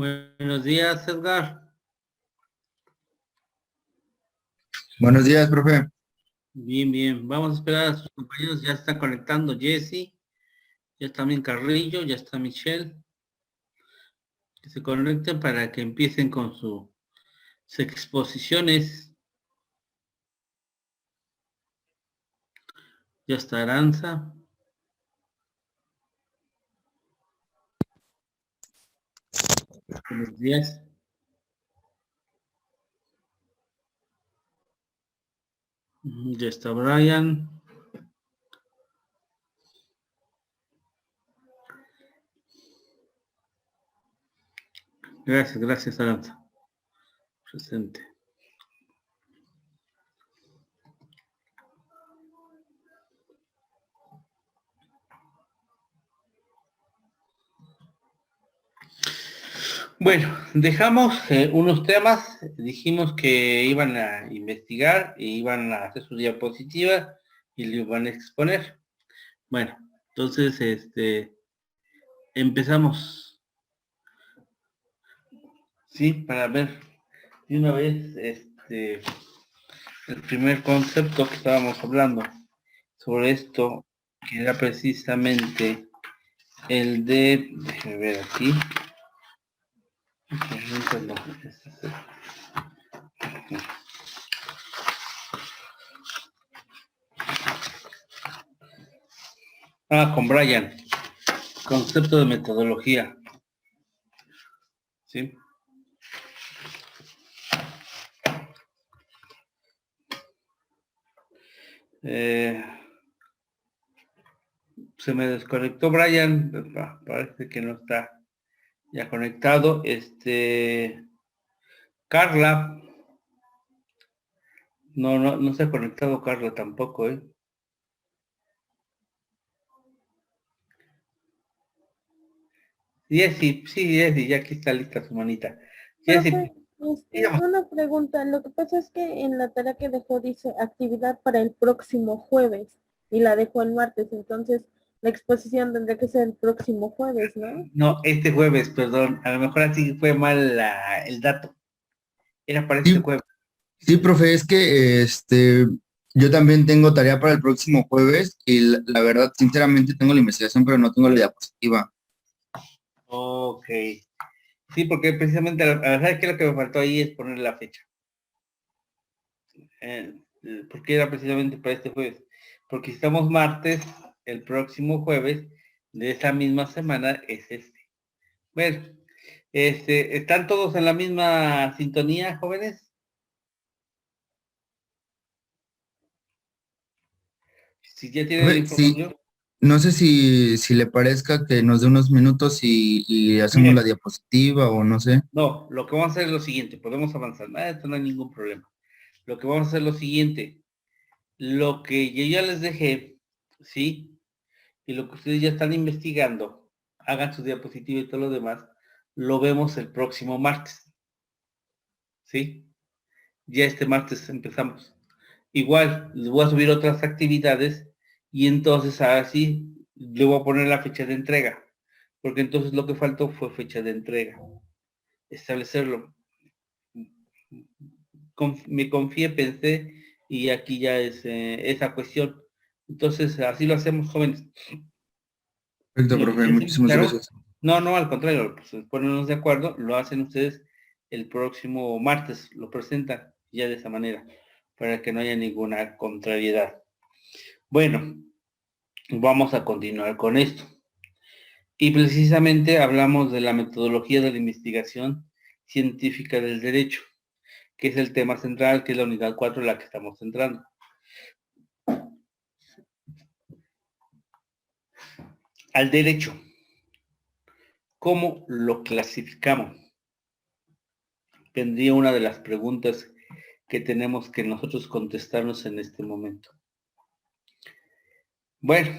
Buenos días, Edgar. Buenos días, profe. Bien, bien. Vamos a esperar a sus compañeros. Ya está conectando Jesse, ya está también Carrillo, ya está Michelle. Que se conecten para que empiecen con sus exposiciones. Ya está Aranza. Buenos días. Ya está Brian. Gracias, Aranza. Presente. Bueno, dejamos unos temas. Dijimos que iban a investigar e iban a hacer sus diapositivas y lo iban a exponer. Bueno, entonces, empezamos, ¿sí? Para ver de una vez, el primer concepto que estábamos hablando sobre esto, que era precisamente el de, déjeme ver aquí. Con Brian, concepto de metodología, ¿sí? Se me desconectó Brian, parece que no está ya conectado. Carla, no se ha conectado Carla tampoco, ¿eh? Jessy, sí, Jessy, ya aquí está lista su manita. Jessy, Profe, una pregunta. Lo que pasa es que en la tarea que dejó dice actividad para el próximo jueves y la dejó el martes, entonces la exposición tendría que ser el próximo jueves, ¿no? no, este jueves, perdón, a lo mejor así fue mal el dato. Era para este Sí, jueves. sí, profe, es que yo también tengo tarea para el próximo jueves y la verdad, sinceramente, tengo la investigación, pero no tengo la diapositiva. Ok. Sí, porque precisamente, ¿sabes qué? Lo que me faltó ahí es poner la fecha. Porque era precisamente para este jueves. Porque si estamos martes, el próximo jueves de esa misma semana es este. Bueno, ¿están todos en la misma sintonía, jóvenes? Si ya tienen la Profe, sí, información. no sé si le parezca que nos dé unos minutos y hacemos la Miren, diapositiva o no sé. no, lo que vamos a hacer es lo siguiente, podemos avanzar. Esto no hay ningún problema. Lo que vamos a hacer es lo siguiente. Lo que yo ya les dejé, ¿sí? Y lo que ustedes ya están investigando, hagan su diapositiva y todo lo demás, lo vemos el próximo martes, ¿sí? Ya este martes empezamos. Igual, les voy a subir otras actividades y entonces así le voy a poner la fecha de entrega, porque entonces lo que faltó fue fecha de entrega, establecerlo. Me confié, pensé, y aquí ya es esa cuestión. Entonces, así lo hacemos, jóvenes. Perfecto, Lo que profe, sí es muchísimas claro, gracias. no, al contrario, pues ponernos de acuerdo, lo hacen ustedes el próximo martes, lo presentan ya de esa manera, para que no haya ninguna contrariedad. Bueno, vamos a continuar con esto. Y precisamente hablamos de la metodología de la investigación científica del derecho, que es el tema central, que es la unidad 4 en la que estamos centrando. Al derecho, ¿cómo lo clasificamos? Tendría una de las preguntas que tenemos que nosotros contestarnos en este momento. Bueno,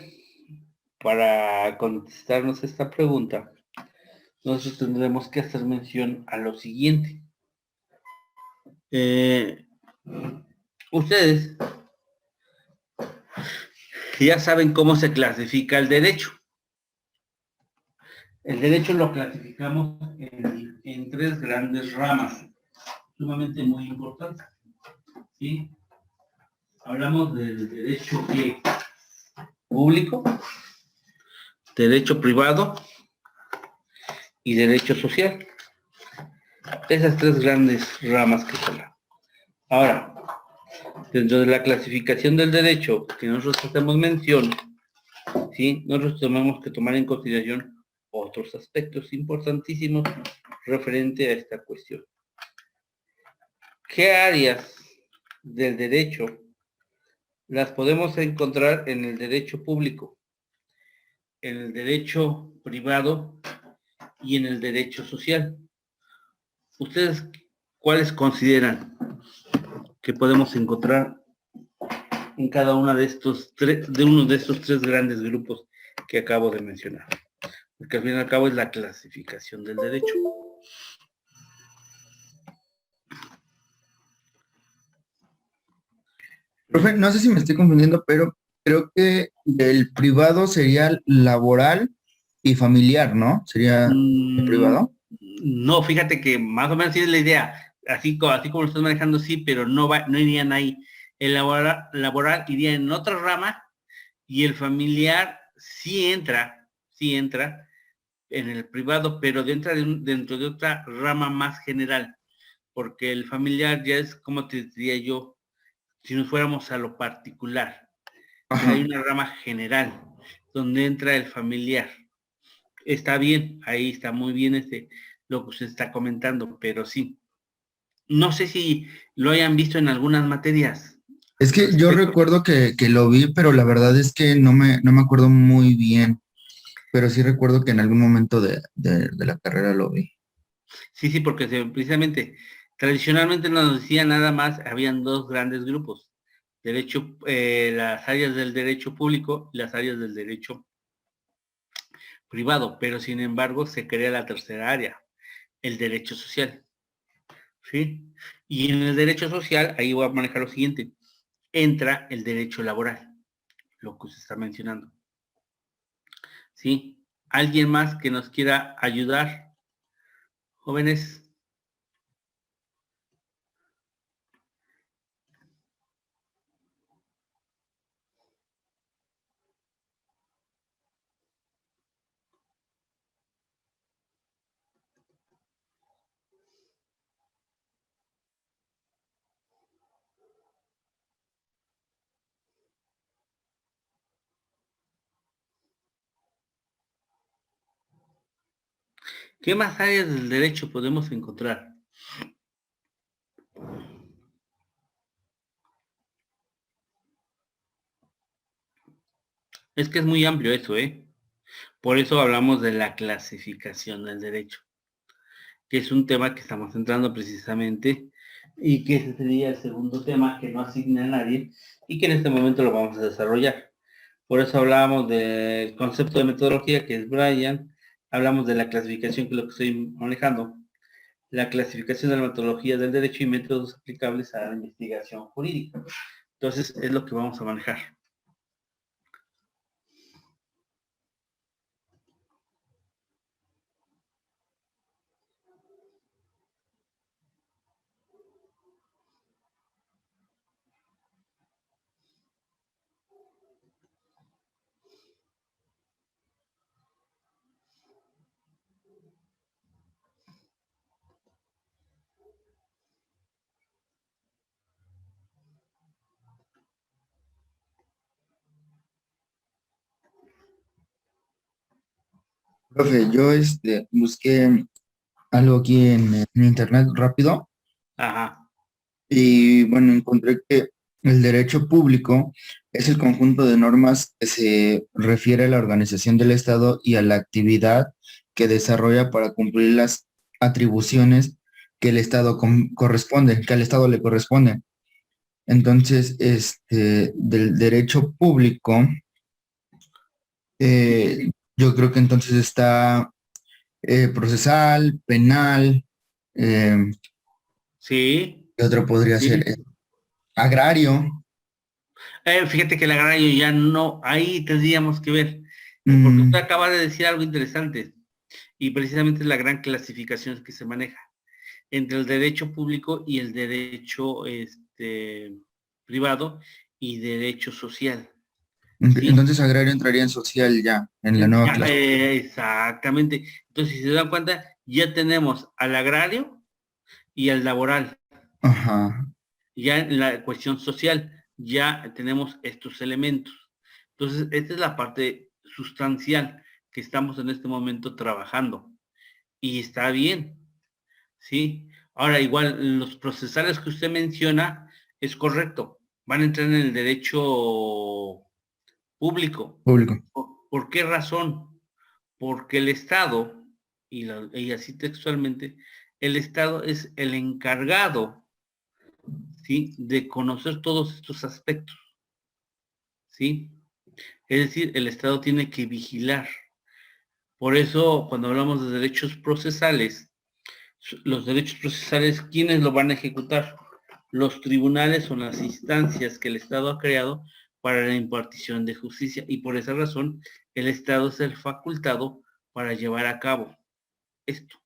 para contestarnos esta pregunta, nosotros tendremos que hacer mención a lo siguiente. Ustedes ya saben cómo se clasifica el derecho. El derecho lo clasificamos en tres grandes ramas, sumamente muy importantes, ¿sí? Hablamos del derecho público, derecho privado y derecho social. Esas tres grandes ramas que son. Ahora, dentro de la clasificación del derecho que nosotros hacemos mención, ¿sí? Nosotros tenemos que tomar en consideración otros aspectos importantísimos referente a esta cuestión. ¿Qué áreas del derecho las podemos encontrar en el derecho público, en el derecho privado y en el derecho social? ¿Ustedes cuáles consideran que podemos encontrar en cada una de estos uno de estos tres grandes grupos que acabo de mencionar? Porque al fin y al cabo es la clasificación del derecho. Profe, no sé si me estoy confundiendo, pero creo que el privado sería laboral y familiar, ¿no? ¿Sería el privado? No, fíjate que más o menos sí es la idea. Así como lo estás manejando, sí, pero no irían ahí. El laboral iría en otra rama y el familiar sí entra en el privado, pero dentro de otra rama más general, porque el familiar ya es, como te diría yo, si nos fuéramos a lo particular. Ajá. Hay una rama general donde entra el familiar. Está bien, ahí está muy bien lo que usted está comentando, pero sí. No sé si lo hayan visto en algunas materias Es al que yo respecto. recuerdo que lo vi, pero la verdad es que no me acuerdo muy bien, pero sí recuerdo que en algún momento de la carrera lo vi. Sí, porque precisamente, tradicionalmente nos decía nada más, habían dos grandes grupos, derecho, las áreas del derecho público y las áreas del derecho privado, pero sin embargo se crea la tercera área, el derecho social, ¿sí? Y en el derecho social, ahí voy a manejar lo siguiente, entra el derecho laboral, lo que usted está mencionando, ¿sí? ¿Alguien más que nos quiera ayudar, jóvenes? ¿Qué más áreas del derecho podemos encontrar? Es que es muy amplio eso, ¿eh? Por eso hablamos de la clasificación del derecho, que es un tema que estamos entrando precisamente y que ese sería el segundo tema que no asigna a nadie y que en este momento lo vamos a desarrollar. Por eso hablábamos del concepto de metodología, que es Brian, hablamos de la clasificación, que es lo que estoy manejando, la clasificación de la metodología del derecho y métodos aplicables a la investigación jurídica. Entonces, es lo que vamos a manejar. Profe, yo busqué algo aquí en internet rápido Ajá. y bueno, encontré que el derecho público es el conjunto de normas que se refiere a la organización del Estado y a la actividad que desarrolla para cumplir las atribuciones que el Estado corresponde, que al Estado le corresponden. Entonces, del derecho público, yo creo que entonces está procesal, penal, eh, Sí, ¿qué otro podría ser? sí. Agrario. Fíjate que el agrario ya no, ahí tendríamos que ver, porque mm, usted acaba de decir algo interesante. Y precisamente es la gran clasificación que se maneja entre el derecho público y el derecho privado y derecho social. ¿Sí? Entonces agrario entraría en social ya, en la nueva clase. Exactamente. Entonces, si se dan cuenta, ya tenemos al agrario y al laboral. Ajá. Ya en la cuestión social, ya tenemos estos elementos. Entonces, esta es la parte sustancial que estamos en este momento trabajando. Y está bien, ¿sí? Ahora, igual, los procesales que usted menciona es correcto. Van a entrar en el derecho público. Público. ¿Por qué razón? Porque el Estado, y así textualmente, el Estado es el encargado, ¿sí?, de conocer todos estos aspectos, ¿sí? Es decir, el Estado tiene que vigilar. Por eso, cuando hablamos de derechos procesales, los derechos procesales, ¿quiénes lo van a ejecutar? Los tribunales son las instancias que el Estado ha creado para la impartición de justicia y por esa razón el Estado es el facultado para llevar a cabo esto.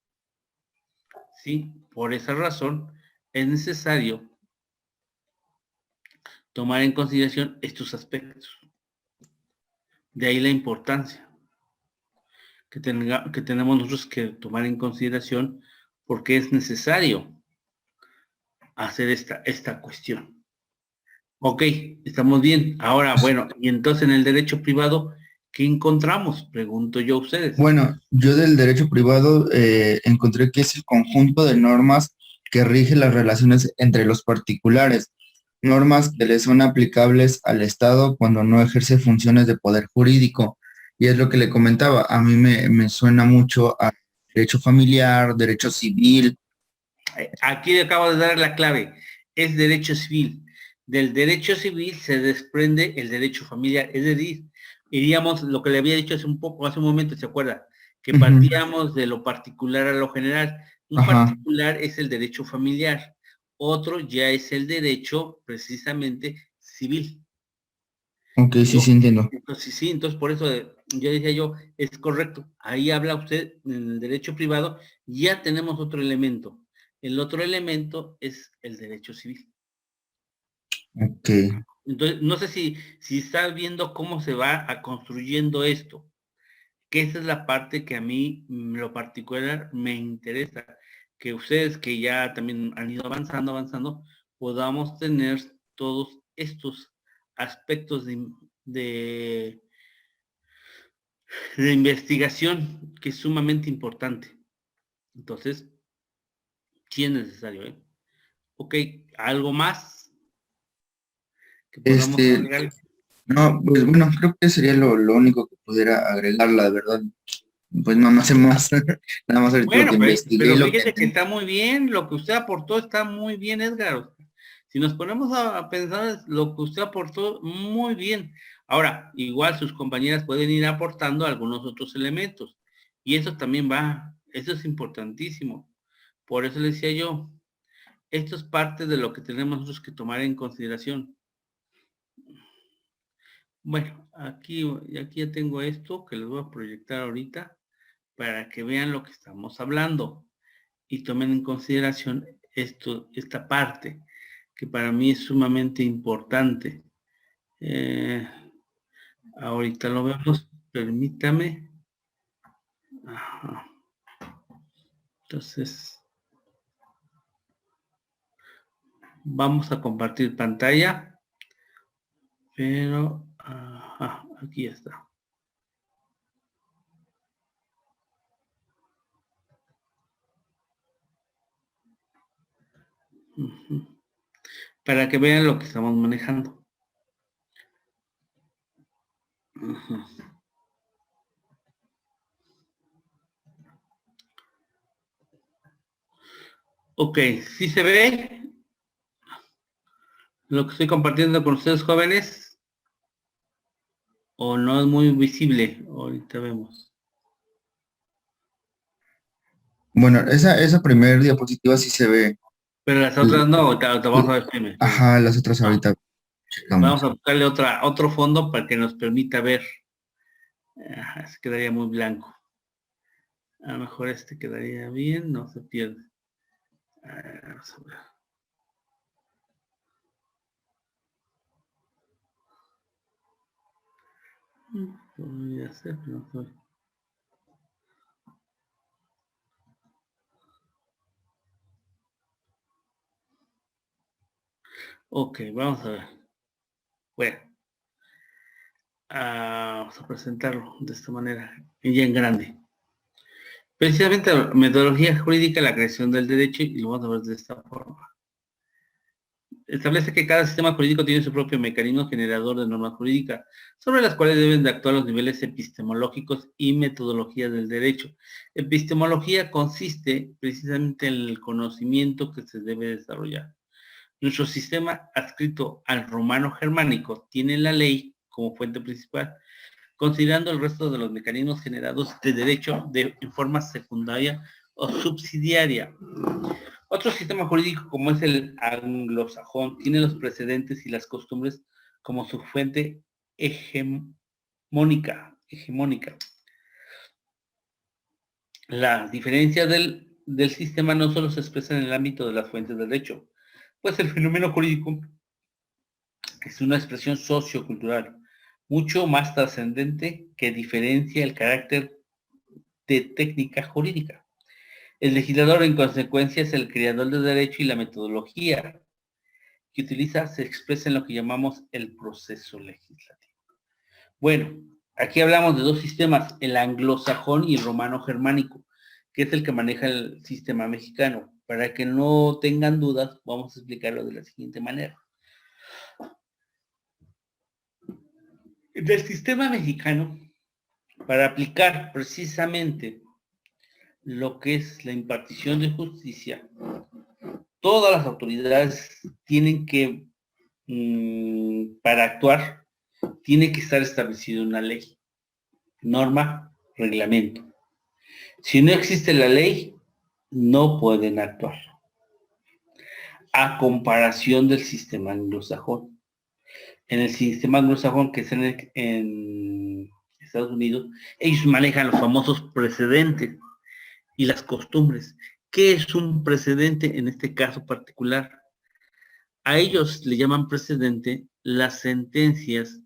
¿Sí? Por esa razón es necesario tomar en consideración estos aspectos. De ahí la importancia que tenemos nosotros que tomar en consideración porque es necesario hacer esta cuestión. Ok, estamos bien. Ahora, bueno, y entonces en el derecho privado, ¿qué encontramos? Pregunto yo a ustedes. Bueno, yo del derecho privado encontré que es el conjunto de normas que rige las relaciones entre los particulares, normas que le son aplicables al Estado cuando no ejerce funciones de poder jurídico. Y es lo que le comentaba, a mí me suena mucho a derecho familiar, derecho civil. Aquí le acabo de dar la clave. Es derecho civil. Del derecho civil se desprende el derecho familiar. Es decir, iríamos, lo que le había dicho hace un momento, ¿se acuerda? Que partíamos de lo particular a lo general. Un Ajá. particular es el derecho familiar. Otro ya es el derecho precisamente civil. Ok, sí, sí, entiendo. Entonces, sí, entonces por eso yo decía yo, es correcto. Ahí habla usted en el derecho privado, ya tenemos otro elemento. El otro elemento es el derecho civil. Ok. Entonces, no sé si está viendo cómo se va construyendo esto, que esa es la parte que a mí, en lo particular, me interesa. Que ustedes que ya también han ido avanzando, podamos tener todos estos aspectos de de investigación, que es sumamente importante. Entonces, sí es necesario, ¿eh? Ok, ¿algo más que podamos Este, agregar? no, pues bueno, creo que sería lo único que pudiera agregar, la verdad. Pues no, no sé más. Nada más ahorita lo Bueno, que investigué y pero lo que fíjese que entendí. está muy bien, lo que usted aportó está muy bien, Edgar. Si nos ponemos a pensar lo que usted aportó, muy bien. Ahora, igual sus compañeras pueden ir aportando algunos otros elementos. Y eso también va, eso es importantísimo. Por eso le decía yo, esto es parte de lo que tenemos nosotros que tomar en consideración. Bueno, aquí ya tengo esto que les voy a proyectar ahorita para que vean lo que estamos hablando y tomen en consideración esta parte que para mí es sumamente importante. Eh, ahorita lo vemos, permítame. Ajá. Entonces, vamos a compartir pantalla, pero ajá, aquí está. Para que vean lo que estamos manejando. Ok, ¿sí se ve lo que estoy compartiendo con ustedes, jóvenes? ¿O no es muy visible? Ahorita vemos. Bueno, esa primera diapositiva sí se ve. Pero las otras no, ahorita vamos a ver primero. Ajá, las otras ahorita Vamos checamos. a buscarle otro fondo para que nos permita ver. Se quedaría muy blanco. A lo mejor este quedaría bien, no se pierde. Vamos a ver. Podría ser, no soy. Ok, vamos a ver. Bueno, vamos a presentarlo de esta manera, ya en grande. Precisamente la metodología jurídica, la creación del derecho, y lo vamos a ver de esta forma. Establece que cada sistema jurídico tiene su propio mecanismo generador de normas jurídicas, sobre las cuales deben de actuar los niveles epistemológicos y metodología del derecho. Epistemología consiste precisamente en el conocimiento que se debe desarrollar. Nuestro sistema, adscrito al romano germánico, tiene la ley como fuente principal, considerando el resto de los mecanismos generados de derecho en forma secundaria o subsidiaria. Otro sistema jurídico, como es el anglosajón, tiene los precedentes y las costumbres como su fuente hegemónica. Las diferencias del sistema no solo se expresan en el ámbito de las fuentes del derecho, pues el fenómeno jurídico es una expresión sociocultural mucho más trascendente que diferencia el carácter de técnica jurídica. El legislador, en consecuencia, es el creador del derecho y la metodología que utiliza se expresa en lo que llamamos el proceso legislativo. Bueno, aquí hablamos de dos sistemas, el anglosajón y el romano germánico, que es el que maneja el sistema mexicano. Para que no tengan dudas, vamos a explicarlo de la siguiente manera. Del sistema mexicano, para aplicar precisamente lo que es la impartición de justicia, todas las autoridades tienen que, para actuar, tiene que estar establecido una ley, norma, reglamento. Si no existe la ley, no pueden actuar. A comparación del sistema anglosajón. En el sistema anglosajón, que es en Estados Unidos, ellos manejan los famosos precedentes y las costumbres. ¿Qué es un precedente en este caso particular? A ellos le llaman precedente las sentencias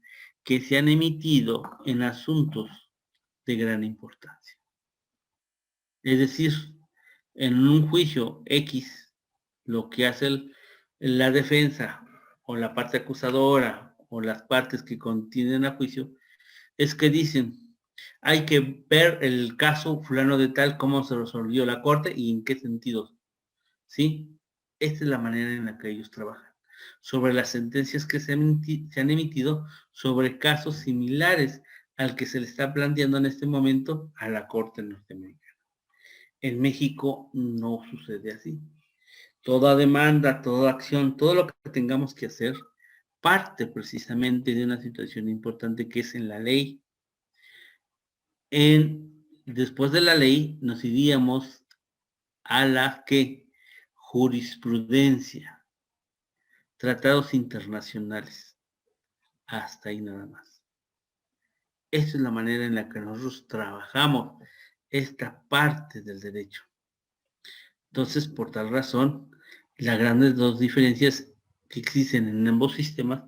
que se han emitido en asuntos de gran importancia. Es decir, en un juicio X, lo que hace la defensa o la parte acusadora o las partes que contienen a juicio es que dicen, hay que ver el caso fulano de tal, cómo se resolvió la corte y en qué sentido. ¿Sí? Esta es la manera en la que ellos trabajan. Sobre las sentencias que se han emitido sobre casos similares al que se le está planteando en este momento a la Corte norteamericana. En México no sucede así. Toda demanda, toda acción, todo lo que tengamos que hacer, parte precisamente de una situación importante que es en la ley. Después de la ley nos iríamos a la jurisprudencia, tratados internacionales, hasta ahí nada más. Esa es la manera en la que nosotros trabajamos esta parte del derecho. Entonces, por tal razón, las grandes dos diferencias que existen en ambos sistemas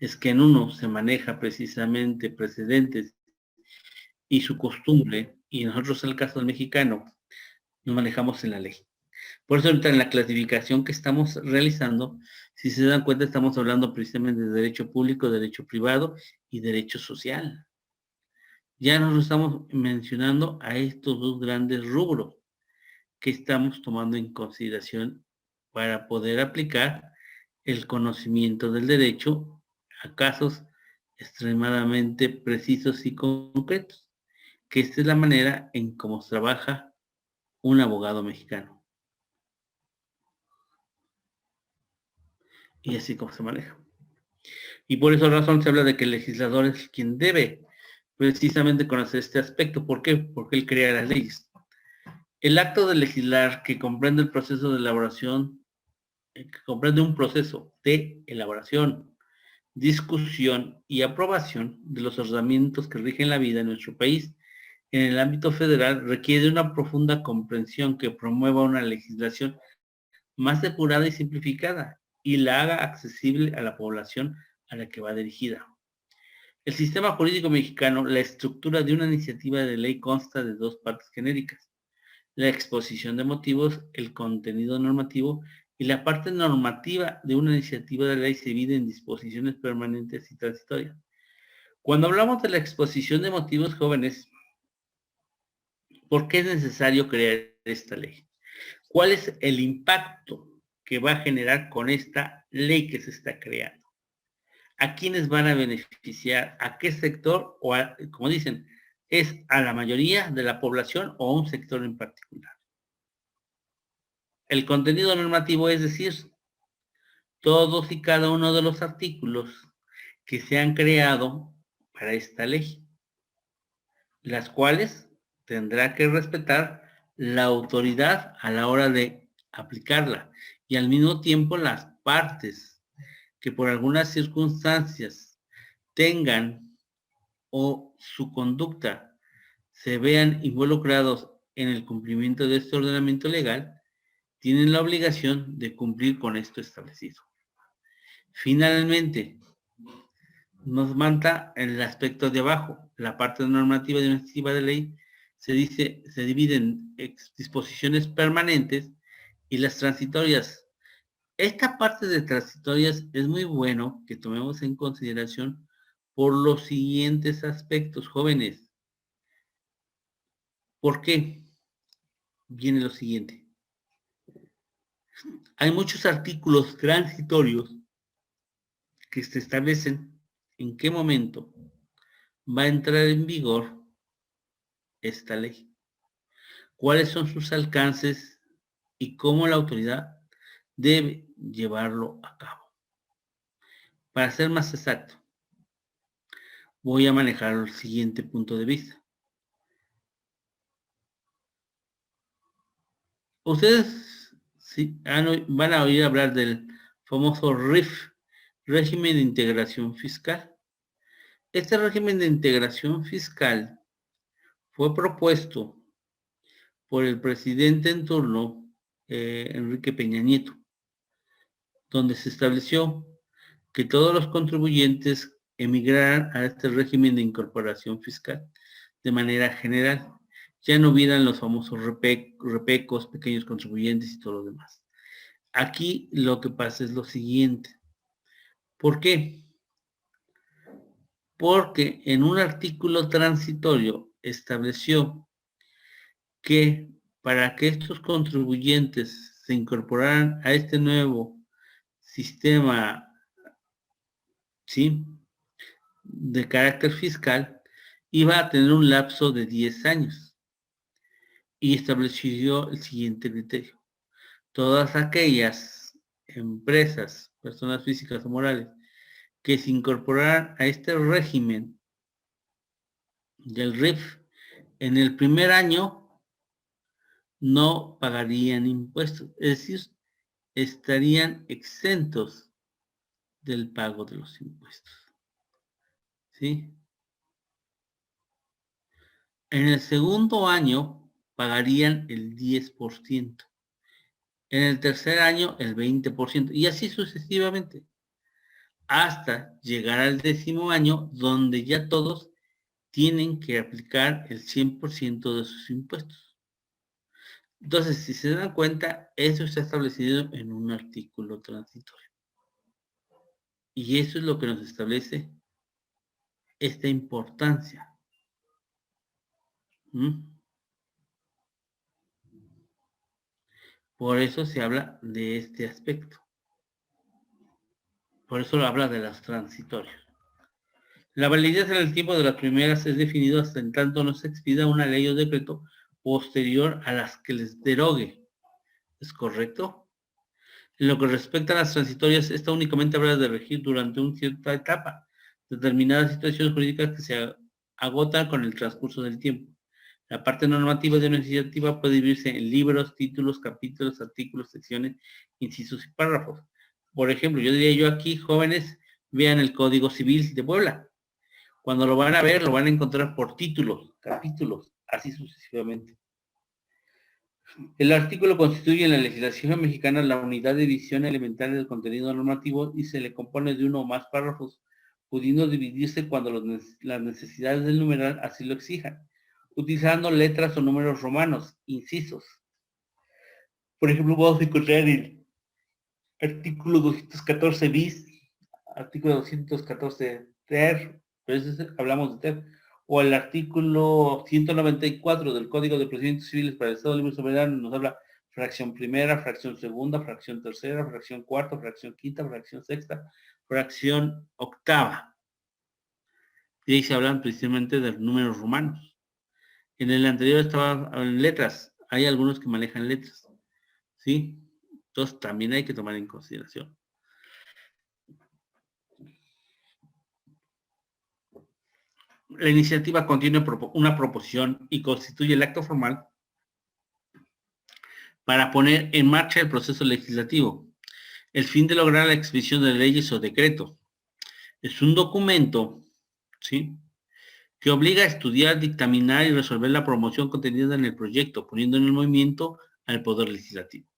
es que en uno se maneja precisamente precedentes y su costumbre, y nosotros en el caso del mexicano nos manejamos en la ley. Por eso ahorita en la clasificación que estamos realizando, si se dan cuenta, estamos hablando precisamente de derecho público, derecho privado y derecho social. Ya nos estamos mencionando a estos dos grandes rubros que estamos tomando en consideración para poder aplicar el conocimiento del derecho a casos extremadamente precisos y concretos, que esta es la manera en cómo trabaja un abogado mexicano. Y así como se maneja. Y por esa razón se habla de que el legislador es quien debe precisamente conocer este aspecto. ¿Por qué? Porque él crea las leyes. El acto de legislar, que comprende el proceso de elaboración, que comprende un proceso de elaboración, discusión y aprobación de los ordenamientos que rigen la vida en nuestro país, en el ámbito federal requiere de una profunda comprensión que promueva una legislación más depurada y simplificada y la haga accesible a la población a la que va dirigida. El sistema jurídico mexicano, la estructura de una iniciativa de ley consta de dos partes genéricas: la exposición de motivos, el contenido normativo, y la parte normativa de una iniciativa de ley se divide en disposiciones permanentes y transitorias. Cuando hablamos de la exposición de motivos, jóvenes, ¿por qué es necesario crear esta ley? ¿Cuál es el impacto que va a generar con esta ley que se está creando? ¿A quiénes van a beneficiar? ¿A qué sector? O como dicen, ¿es a la mayoría de la población o a un sector en particular? El contenido normativo, es decir, todos y cada uno de los artículos que se han creado para esta ley, las cuales tendrá que respetar la autoridad a la hora de aplicarla, y al mismo tiempo las partes que por algunas circunstancias tengan o su conducta se vean involucrados en el cumplimiento de este ordenamiento legal, tienen la obligación de cumplir con esto establecido. Finalmente, nos manda en el aspecto de abajo, la parte normativa de una iniciativa de ley se divide en disposiciones permanentes y las transitorias. Esta parte de transitorias es muy bueno que tomemos en consideración por los siguientes aspectos, jóvenes. ¿Por qué? Viene lo siguiente. Hay muchos artículos transitorios que se establecen en qué momento va a entrar en vigor esta ley, cuáles son sus alcances y cómo la autoridad debe llevarlo a cabo. Para ser más exacto, voy a manejar el siguiente punto de vista. Ustedes sí, van a oír hablar del famoso RIF, régimen de integración fiscal. Este régimen de integración fiscal fue propuesto por el presidente en turno, Enrique Peña Nieto, donde se estableció que todos los contribuyentes emigraran a este régimen de incorporación fiscal de manera general. Ya no hubieran los famosos repecos, pequeños contribuyentes y todo lo demás. Aquí lo que pasa es lo siguiente. ¿Por qué? Porque en un artículo transitorio estableció que para que estos contribuyentes se incorporaran a este nuevo sistema, ¿sí?, de carácter fiscal, iba a tener un lapso de 10 años y estableció el siguiente criterio. Todas aquellas empresas, personas físicas o morales, que se incorporaran a este régimen del RIF en el primer año no pagarían impuestos, es decir, estarían exentos del pago de los impuestos. ¿Sí? En el segundo año pagarían el 10%. En el tercer año el 20%. Y así sucesivamente. Hasta llegar al 10º año, donde ya todos tienen que aplicar el 100% de sus impuestos. Entonces, si se dan cuenta, eso está establecido en un artículo transitorio. Y eso es lo que nos establece esta importancia. Por eso se habla de este aspecto. Por eso lo habla de las transitorias. La validez en el tiempo de las primeras es definido hasta en tanto no se expida una ley o decreto posterior a las que les derogue. ¿Es correcto? En lo que respecta a las transitorias, esta únicamente habla de regir durante una cierta etapa determinadas situaciones jurídicas que se agotan con el transcurso del tiempo. La parte normativa de una iniciativa puede dividirse en libros, títulos, capítulos, artículos, secciones, incisos y párrafos. Por ejemplo, yo diría aquí, jóvenes, vean el Código Civil de Puebla. Cuando lo van a ver, lo van a encontrar por títulos, capítulos, así sucesivamente. El artículo constituye en la legislación mexicana la unidad de visión elemental del contenido normativo y se le compone de uno o más párrafos, pudiendo dividirse cuando las necesidades del numeral así lo exijan, utilizando letras o números romanos, incisos. Por ejemplo, vamos a encontrar el artículo 214 bis, artículo 214 ter, hablamos de ter, o el artículo 194 del Código de Procedimientos Civiles para el Estado Libre y Soberano nos habla fracción primera, fracción segunda, fracción tercera, fracción cuarta, fracción quinta, fracción sexta, fracción octava. Y ahí se hablan precisamente de números romanos. En el anterior estaban en letras, hay algunos que manejan letras, ¿sí? Entonces también hay que tomar en consideración. La iniciativa contiene una proposición y constituye el acto formal para poner en marcha el proceso legislativo, el fin de lograr la expedición de leyes o decretos. Es un documento, ¿sí?, que obliga a estudiar, dictaminar y resolver la promoción contenida en el proyecto, poniendo en el movimiento al Poder Legislativo.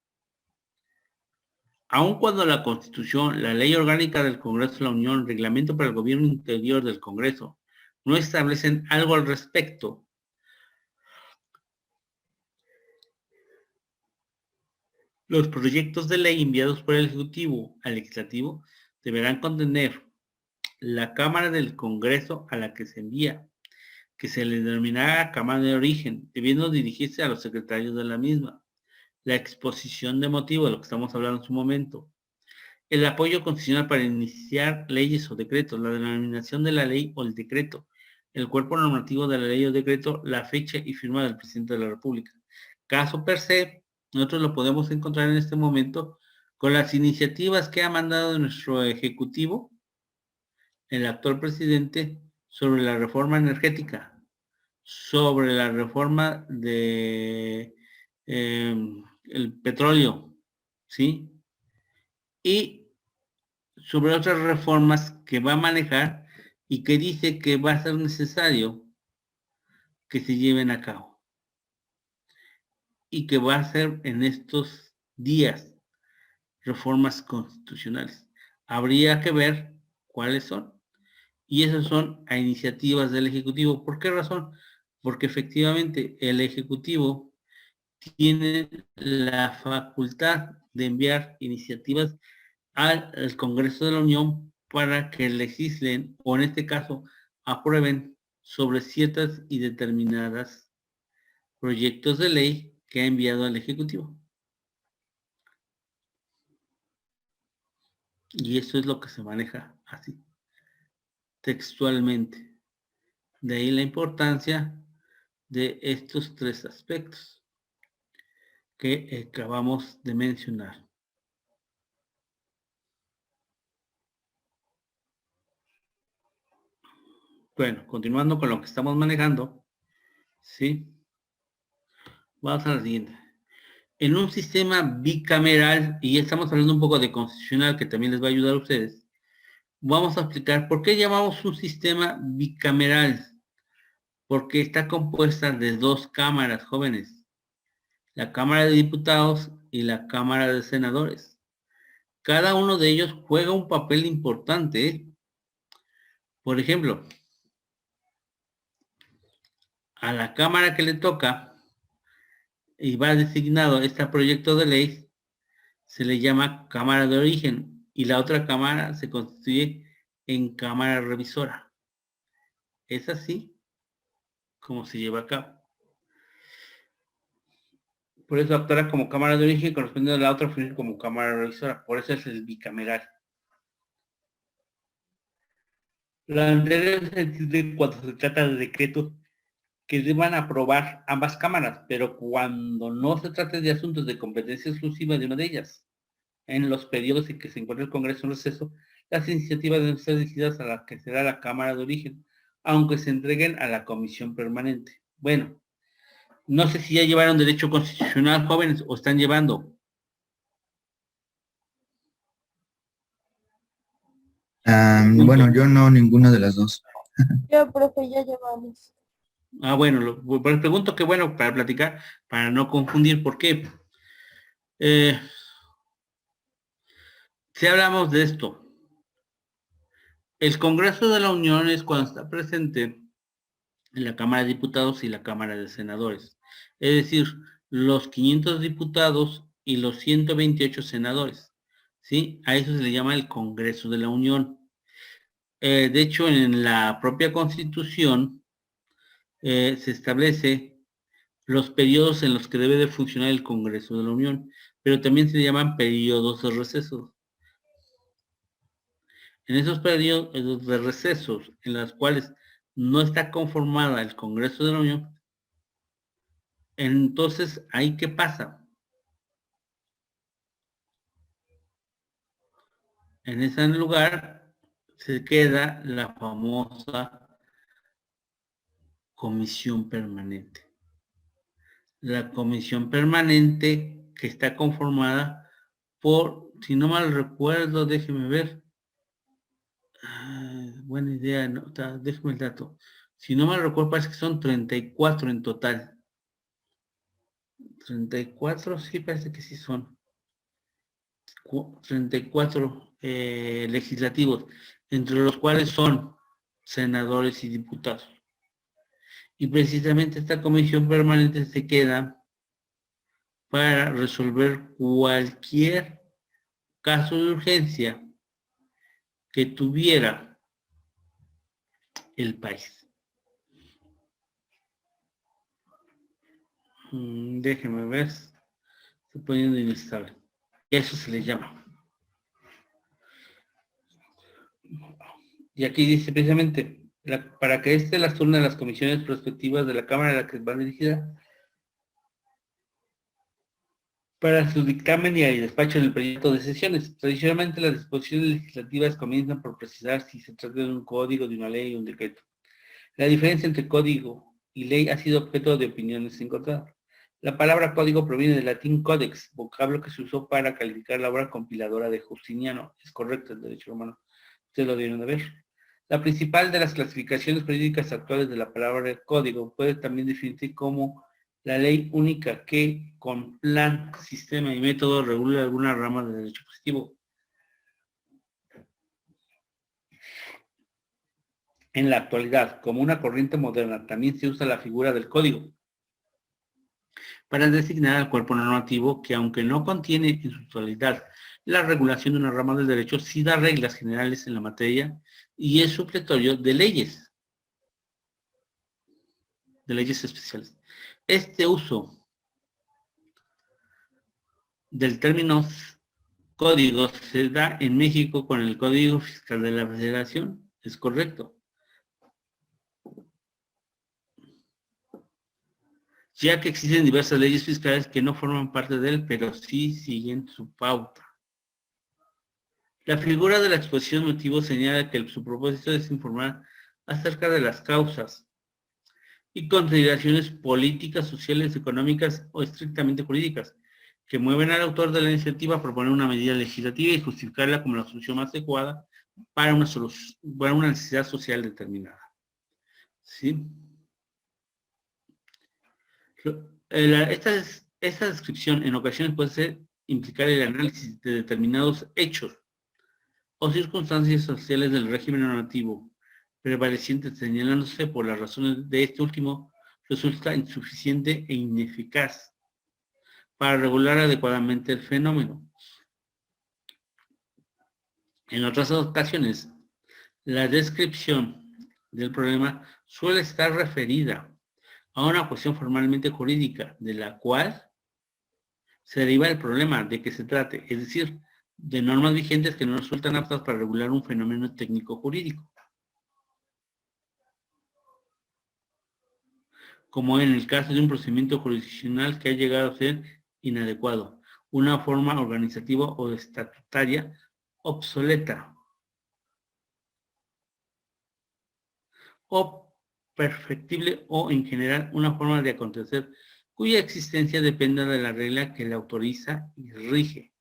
Aun cuando la Constitución, la Ley Orgánica del Congreso de la Unión, el Reglamento para el Gobierno Interior del Congreso, no establecen algo al respecto, los proyectos de ley enviados por el Ejecutivo al Legislativo deberán contener la Cámara del Congreso a la que se envía, que se le denominará Cámara de Origen, debiendo dirigirse a los secretarios de la misma, la exposición de motivos, de lo que estamos hablando en su momento, el apoyo constitucional para iniciar leyes o decretos, la denominación de la ley o el decreto, el cuerpo normativo de la ley o decreto, la fecha y firma del presidente de la República. Caso per se, nosotros lo podemos encontrar en este momento con las iniciativas que ha mandado nuestro Ejecutivo, el actual presidente, sobre la reforma energética, sobre la reforma de el petróleo, ¿sí? Y sobre otras reformas que va a manejar y que dice que va a ser necesario que se lleven a cabo. Y que va a ser en estos días reformas constitucionales. Habría que ver cuáles son. Y esas son a iniciativas del Ejecutivo. ¿Por qué razón? Porque efectivamente el Ejecutivo tiene la facultad de enviar iniciativas al Congreso de la Unión para que legislen, o en este caso, aprueben sobre ciertas y determinadas proyectos de ley que ha enviado al Ejecutivo. Y eso es lo que se maneja así, textualmente. De ahí la importancia de estos tres aspectos que acabamos de mencionar. Bueno, continuando con lo que estamos manejando, ¿sí? Vamos a la siguiente. En un sistema bicameral, y estamos hablando un poco de constitucional, que también les va a ayudar a ustedes, vamos a explicar por qué llamamos un sistema bicameral. Porque está compuesta de dos cámaras, jóvenes. La Cámara de Diputados y la Cámara de Senadores. Cada uno de ellos juega un papel importante, ¿eh? Por ejemplo, a la Cámara que le toca y va designado este proyecto de ley, se le llama Cámara de Origen y la otra Cámara se constituye en Cámara Revisora. Es así como se lleva a cabo. Por eso actuará como Cámara de Origen correspondiendo a la otra como Cámara Revisora. Por eso es el bicameral. La anterior se entiende cuando se trata de decretos que deban aprobar ambas cámaras, pero cuando no se trata de asuntos de competencia exclusiva de una de ellas, en los periodos en que se encuentra el Congreso en receso, las iniciativas deben ser dirigidas a la que será la Cámara de Origen, aunque se entreguen a la Comisión Permanente. Bueno, no sé si ya llevaron derecho constitucional, jóvenes, o están llevando. Bueno, yo no, ninguna de las dos. Ya, profe, ya llevamos. Bueno, pues pregunto que bueno, para platicar, para no confundir, ¿por qué? Si hablamos de esto, el Congreso de la Unión es cuando está presente en la Cámara de Diputados y la Cámara de Senadores. Es decir, los 500 diputados y los 128 senadores. ¿Sí? A eso se le llama el Congreso de la Unión. De hecho, en la propia Constitución se establece los periodos en los que debe de funcionar el Congreso de la Unión, pero también se llaman periodos de recesos. En esos periodos de recesos en los cuales no está conformada el Congreso de la Unión, entonces, ¿ahí qué pasa? En ese lugar se queda la famosa comisión permanente. La comisión permanente que está conformada por, si no mal recuerdo, déjeme ver, buena idea, no, déjeme el dato. Si no mal recuerdo, parece que son 34 en total. 34, sí, parece que sí son. 34 legislativos, entre los cuales son senadores y diputados. Y precisamente esta comisión permanente se queda para resolver cualquier caso de urgencia que tuviera el país. Déjeme ver, estoy poniendo inestable. Eso se le llama. Y aquí dice precisamente, para que las turnas de las comisiones prospectivas de la Cámara a la que va dirigida, para su dictamen y el despacho del proyecto de sesiones. Tradicionalmente las disposiciones legislativas comienzan por precisar si se trata de un código, de una ley o un decreto. La diferencia entre código y ley ha sido objeto de opiniones encontradas. La palabra código proviene del latín codex, vocablo que se usó para calificar la obra compiladora de Justiniano. Es correcto, el derecho romano. Ustedes lo dieron de ver. La principal de las clasificaciones jurídicas actuales de la palabra código puede también definirse como la ley única que, con plan, sistema y método, regula alguna rama del derecho positivo. En la actualidad, como una corriente moderna, también se usa la figura del código para designar al cuerpo normativo que, aunque no contiene en su totalidad la regulación de una rama del derecho, sí da reglas generales en la materia y es supletorio de leyes especiales. Este uso del término código se da en México con el Código Fiscal de la Federación, es correcto. Ya que existen diversas leyes fiscales que no forman parte de él, pero sí siguen su pauta. La figura de la exposición de motivos señala que su propósito es informar acerca de las causas y consideraciones políticas, sociales, económicas o estrictamente jurídicas que mueven al autor de la iniciativa a proponer una medida legislativa y justificarla como la solución más adecuada para una necesidad social determinada. ¿Sí? Esta descripción en ocasiones puede implicar el análisis de determinados hechos o circunstancias sociales del régimen normativo prevalecientes, señalándose por las razones de este último, resulta insuficiente e ineficaz para regular adecuadamente el fenómeno. En otras ocasiones, la descripción del problema suele estar referida a una cuestión formalmente jurídica, de la cual se deriva el problema de que se trate, es decir, de normas vigentes que no resultan aptas para regular un fenómeno técnico jurídico. Como en el caso de un procedimiento jurisdiccional que ha llegado a ser inadecuado, una forma organizativa o estatutaria obsoleta o perfectible o en general una forma de acontecer cuya existencia dependa de la regla que la autoriza y rige.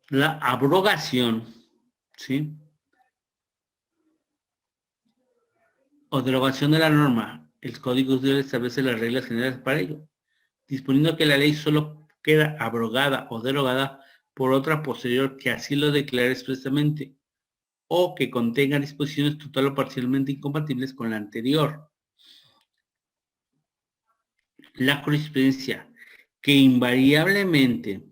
la abrogación, ¿sí? O derogación de la norma. El Código Civil establece las reglas generales para ello, disponiendo que la ley solo queda abrogada o derogada por otra posterior que así lo declare expresamente, o que contenga disposiciones total o parcialmente incompatibles con la anterior. La jurisprudencia que invariablemente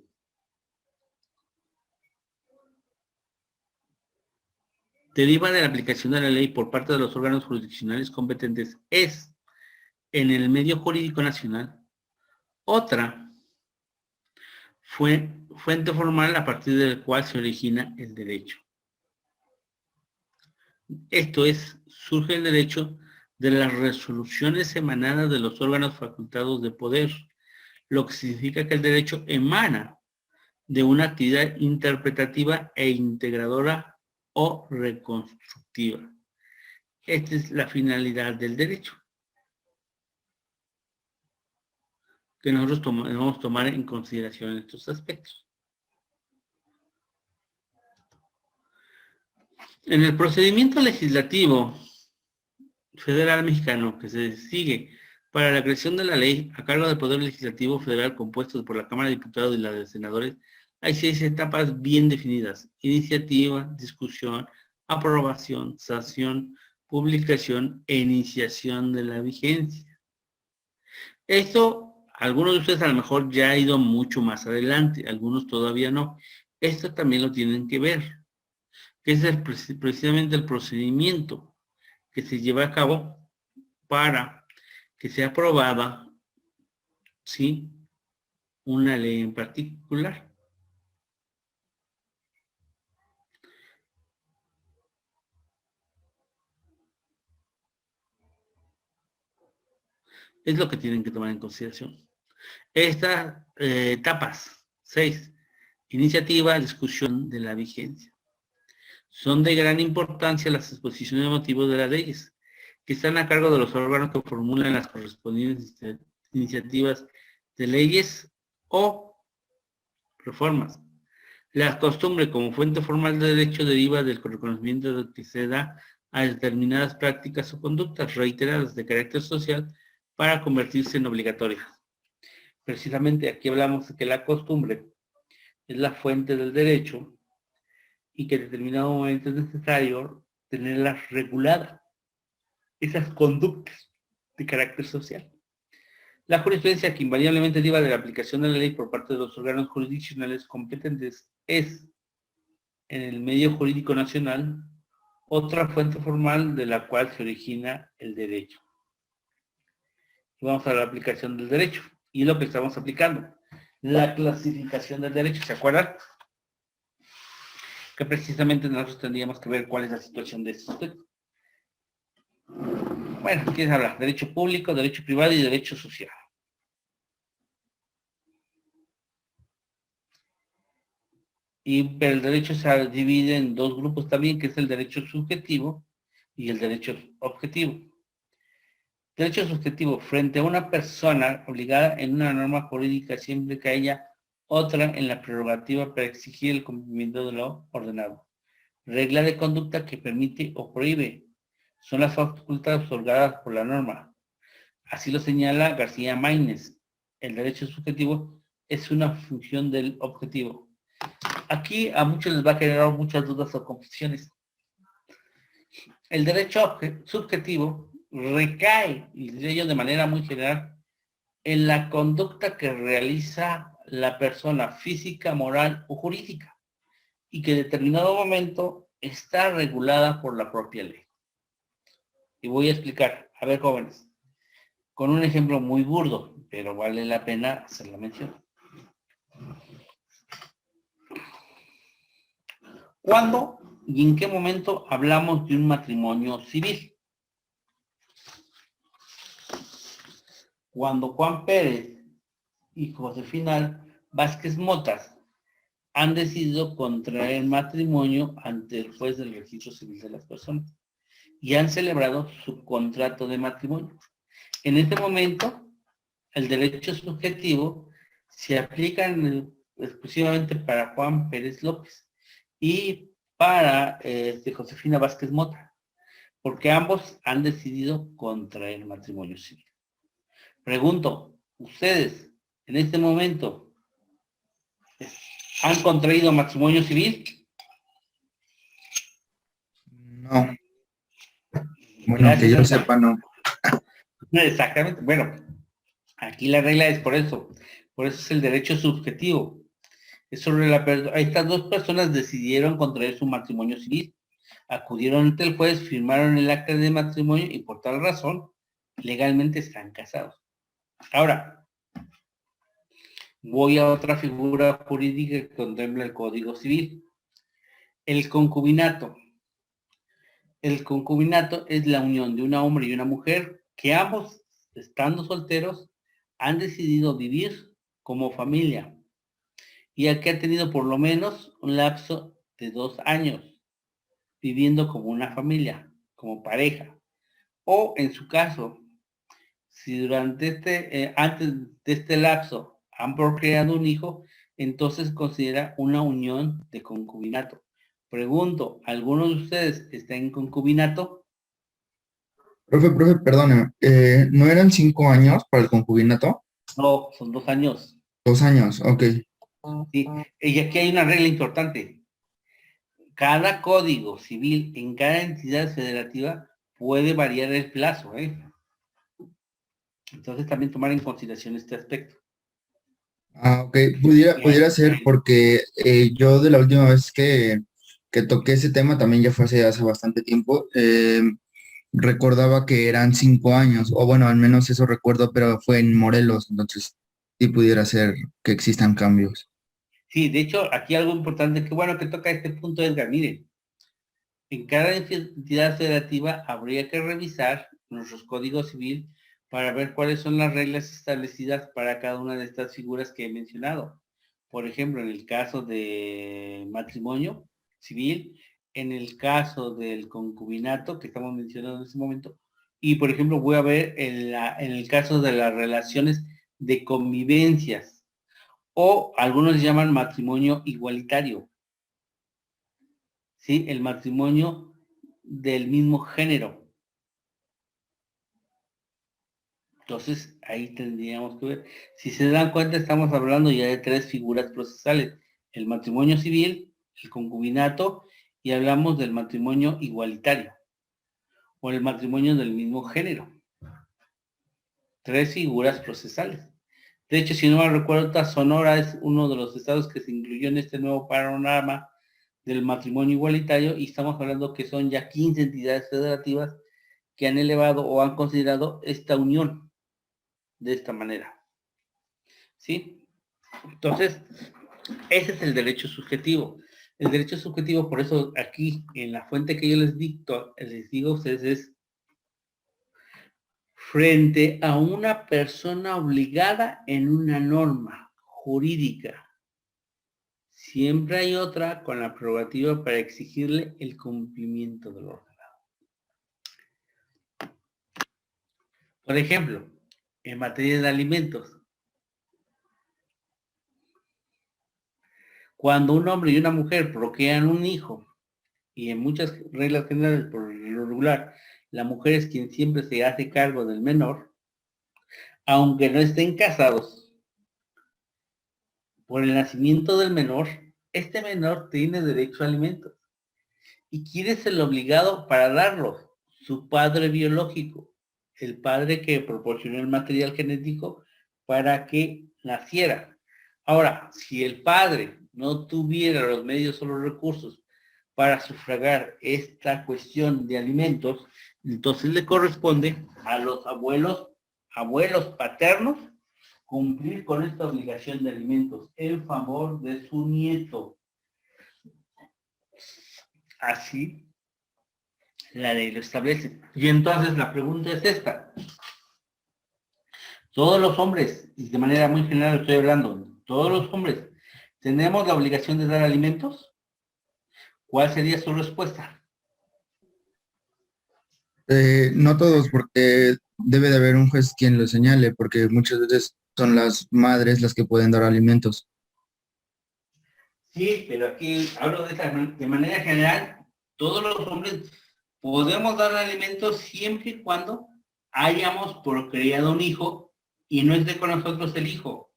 deriva de la aplicación de la ley por parte de los órganos jurisdiccionales competentes es, en el medio jurídico nacional, otra fuente formal a partir del cual se origina el derecho. Esto es, surge el derecho de las resoluciones emanadas de los órganos facultados de poder, lo que significa que el derecho emana de una actividad interpretativa e integradora o reconstructiva. Esta es la finalidad del derecho, que nosotros debemos tomar en consideración estos aspectos. En el procedimiento legislativo federal mexicano que se sigue para la creación de la ley a cargo del Poder Legislativo Federal compuesto por la Cámara de Diputados y la de Senadores, hay 6 etapas bien definidas: iniciativa, discusión, aprobación, sanción, publicación e iniciación de la vigencia. Esto, algunos de ustedes a lo mejor ya ha ido mucho más adelante, algunos todavía no. Esto también lo tienen que ver, que es precisamente el procedimiento que se lleva a cabo para que sea aprobada, ¿sí?, una ley en particular. Es lo que tienen que tomar en consideración. Estas etapas, 6, iniciativa, discusión de la vigencia. Son de gran importancia las exposiciones de motivos de las leyes, que están a cargo de los órganos que formulan las correspondientes iniciativas de leyes o reformas. La costumbre como fuente formal de derecho deriva del reconocimiento que se da a determinadas prácticas o conductas reiteradas de carácter social para convertirse en obligatorias. Precisamente aquí hablamos de que la costumbre es la fuente del derecho y que en determinado momento es necesario tenerlas reguladas, esas conductas de carácter social. La jurisprudencia que invariablemente deriva de la aplicación de la ley por parte de los órganos jurisdiccionales competentes es, en el medio jurídico nacional, otra fuente formal de la cual se origina el derecho. Y vamos a la aplicación del derecho, y lo que estamos aplicando, la clasificación del derecho, ¿se acuerdan? Que precisamente nosotros tendríamos que ver cuál es la situación de estos aspectos. Bueno, ¿quieres hablar? Derecho público, derecho privado y derecho social. Pero el derecho se divide en 2 grupos también, que es el derecho subjetivo y el derecho objetivo. Derecho subjetivo, frente a una persona obligada en una norma jurídica siempre que haya otra en la prerrogativa para exigir el cumplimiento de lo ordenado. Regla de conducta que permite o prohíbe. Son las facultades otorgadas por la norma. Así lo señala García Maínez. El derecho subjetivo es una función del objetivo. Aquí a muchos les va a generar muchas dudas o confusiones. El derecho subjetivo recae, y diré yo de manera muy general, en la conducta que realiza la persona física, moral o jurídica, y que en determinado momento está regulada por la propia ley. Y voy a explicar, a ver, jóvenes, con un ejemplo muy burdo, pero vale la pena hacer la mención. ¿Cuándo y en qué momento hablamos de un matrimonio civil? Cuando Juan Pérez y Josefina Vázquez Motas han decidido contraer matrimonio ante el juez del registro civil de las personas y han celebrado su contrato de matrimonio. En este momento, el derecho subjetivo se aplica en exclusivamente para Juan Pérez López y para Josefina Vázquez Mota, porque ambos han decidido contraer matrimonio civil. Pregunto, ¿ustedes en este momento han contraído matrimonio civil? No. Bueno, que Gracias, yo Ana. sepa, no. Exactamente. Bueno, aquí la regla es por eso. Por eso es el derecho subjetivo. Es sobre estas dos personas decidieron contraer su matrimonio civil. Acudieron ante el juez, firmaron el acta de matrimonio y por tal razón legalmente están casados. Ahora, voy a otra figura jurídica que contempla el Código Civil. El concubinato. El concubinato es la unión de un hombre y una mujer que ambos, estando solteros, han decidido vivir como familia y aquí ha tenido por lo menos un lapso de 2 años viviendo como una familia, como pareja. O en su caso, si durante antes de este lapso han procreado un hijo, entonces considera una unión de concubinato. Pregunto, ¿alguno de ustedes está en concubinato? Profe, perdóneme, ¿no eran 5 años para el concubinato? No, son 2 años. 2 años, ok. Sí. Y aquí hay una regla importante. Cada código civil en cada entidad federativa puede variar el plazo, ¿eh? Entonces también tomar en consideración este aspecto. Ah, ok, pudiera ser porque yo de la última vez que toqué ese tema, también ya fue hace bastante tiempo, recordaba que eran 5 años, o bueno, al menos eso recuerdo, pero fue en Morelos, entonces sí pudiera ser que existan cambios. Sí, de hecho, aquí algo importante, que bueno que toca este punto, Edgar, miren, en cada entidad federativa habría que revisar nuestros códigos civil para ver cuáles son las reglas establecidas para cada una de estas figuras que he mencionado. Por ejemplo, en el caso de matrimonio civil, en el caso del concubinato que estamos mencionando en este momento, y por ejemplo voy a ver en el caso de las relaciones de convivencias, o algunos llaman matrimonio igualitario, ¿sí? El matrimonio del mismo género. Entonces, ahí tendríamos que ver. Si se dan cuenta, estamos hablando ya de 3 figuras procesales. El matrimonio civil, el concubinato, y hablamos del matrimonio igualitario, o el matrimonio del mismo género. 3 figuras procesales. De hecho, si no me recuerdo, Sonora es uno de los estados que se incluyó en este nuevo panorama del matrimonio igualitario, y estamos hablando que son ya 15 entidades federativas que han elevado o han considerado esta unión de esta manera. ¿Sí? Entonces, ese es el derecho subjetivo. El derecho subjetivo, por eso aquí en la fuente que yo les dicto, les digo a ustedes, es frente a una persona obligada en una norma jurídica. Siempre hay otra con la prerrogativa para exigirle el cumplimiento del ordenado. Por ejemplo, en materia de alimentos, cuando un hombre y una mujer procrean un hijo, y en muchas reglas generales, por lo regular, la mujer es quien siempre se hace cargo del menor, aunque no estén casados, por el nacimiento del menor, este menor tiene derecho a alimentos. ¿Y quién es el obligado para darlos? Su padre biológico, el padre que proporcionó el material genético para que naciera. Ahora, si el padre no tuviera los medios o los recursos para sufragar esta cuestión de alimentos, entonces le corresponde a los abuelos paternos, cumplir con esta obligación de alimentos en favor de su nieto. Así la ley lo establece. Y entonces la pregunta es esta. Todos los hombres, y de manera muy general estoy hablando, todos los hombres, ¿tenemos la obligación de dar alimentos? ¿Cuál sería su respuesta? No todos, porque debe de haber un juez quien lo señale, porque muchas veces son las madres las que pueden dar alimentos. Sí, pero aquí hablo de manera general, todos los hombres podemos dar alimento siempre y cuando hayamos procreado un hijo y no esté con nosotros el hijo,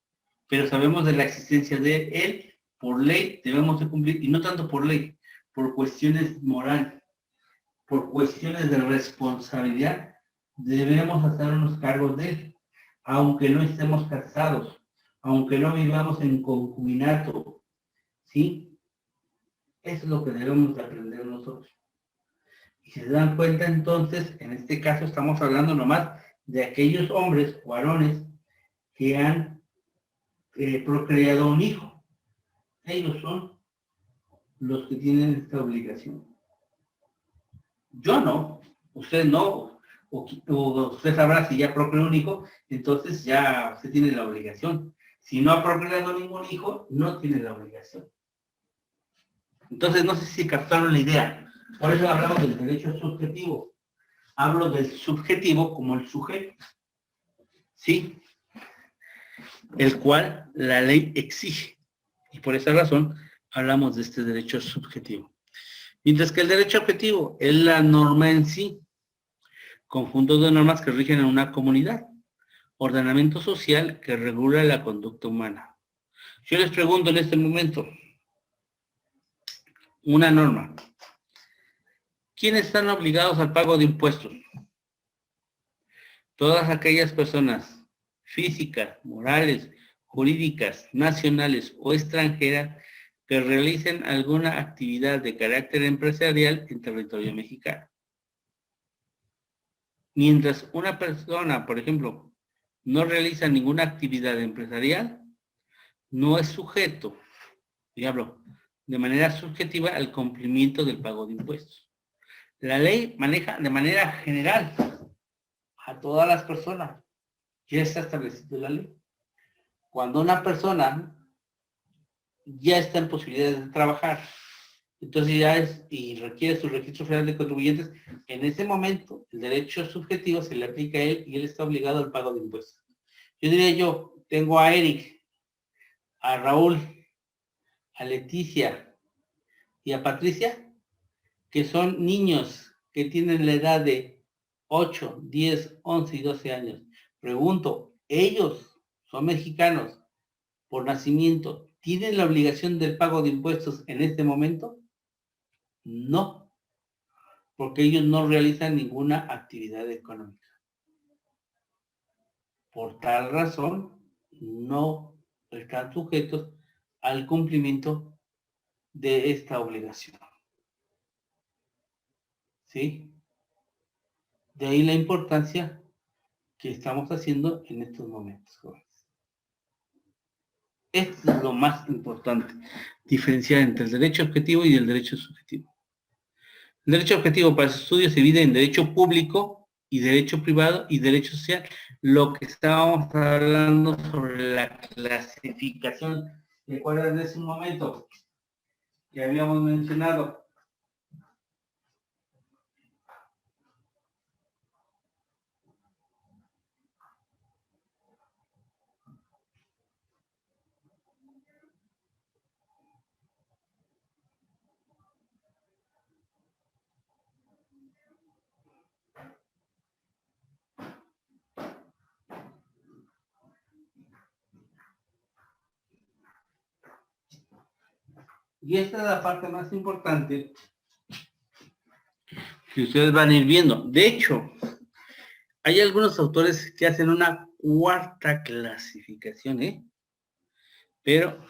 pero sabemos de la existencia de él, por ley debemos de cumplir, y no tanto por ley, por cuestiones morales, por cuestiones de responsabilidad, debemos hacernos cargos de él, aunque no estemos casados, aunque no vivamos en concubinato, ¿sí? Eso es lo que debemos de aprender nosotros. Y si se dan cuenta, entonces, en este caso estamos hablando nomás de aquellos hombres, varones, que han procreado un hijo. Ellos son los que tienen esta obligación. Yo no, usted no, o usted sabrá si ya procreó un hijo, entonces ya usted tiene la obligación. Si no ha procreado ningún hijo, no tiene la obligación. Entonces, no sé si captaron la idea. Por eso hablamos del derecho subjetivo. Hablo del subjetivo como el sujeto, ¿sí? El cual la ley exige. Y por esa razón hablamos de este derecho subjetivo. Mientras que el derecho objetivo es la norma en sí, conjunto de normas que rigen a una comunidad, ordenamiento social que regula la conducta humana. Yo les pregunto en este momento, una norma. ¿Quiénes están obligados al pago de impuestos? Todas aquellas personas físicas, morales, jurídicas, nacionales o extranjeras que realicen alguna actividad de carácter empresarial en territorio mexicano. Mientras una persona, por ejemplo, no realiza ninguna actividad empresarial, no es sujeto, y hablo de manera subjetiva, al cumplimiento del pago de impuestos. La ley maneja de manera general a todas las personas. Ya está establecido la ley. Cuando una persona ya está en posibilidades de trabajar, entonces ya es y requiere su registro federal de contribuyentes, en ese momento el derecho subjetivo se le aplica a él y él está obligado al pago de impuestos. Yo diría tengo a Eric, a Raúl, a Leticia y a Patricia, que son niños que tienen la edad de 8, 10, 11 y 12 años. Pregunto, ¿ellos son mexicanos por nacimiento? ¿Tienen la obligación del pago de impuestos en este momento? No, porque ellos no realizan ninguna actividad económica. Por tal razón, no están sujetos al cumplimiento de esta obligación. ¿Sí? De ahí la importancia que estamos haciendo en estos momentos, jóvenes. Esto es lo más importante, diferenciar entre el derecho objetivo y el derecho subjetivo. El derecho objetivo para su estudio se divide en derecho público y derecho privado y derecho social. Lo que estábamos hablando sobre la clasificación, ¿recuerdan de ese momento que habíamos mencionado? Y esta es la parte más importante que ustedes van a ir viendo. De hecho, hay algunos autores que hacen una cuarta clasificación, pero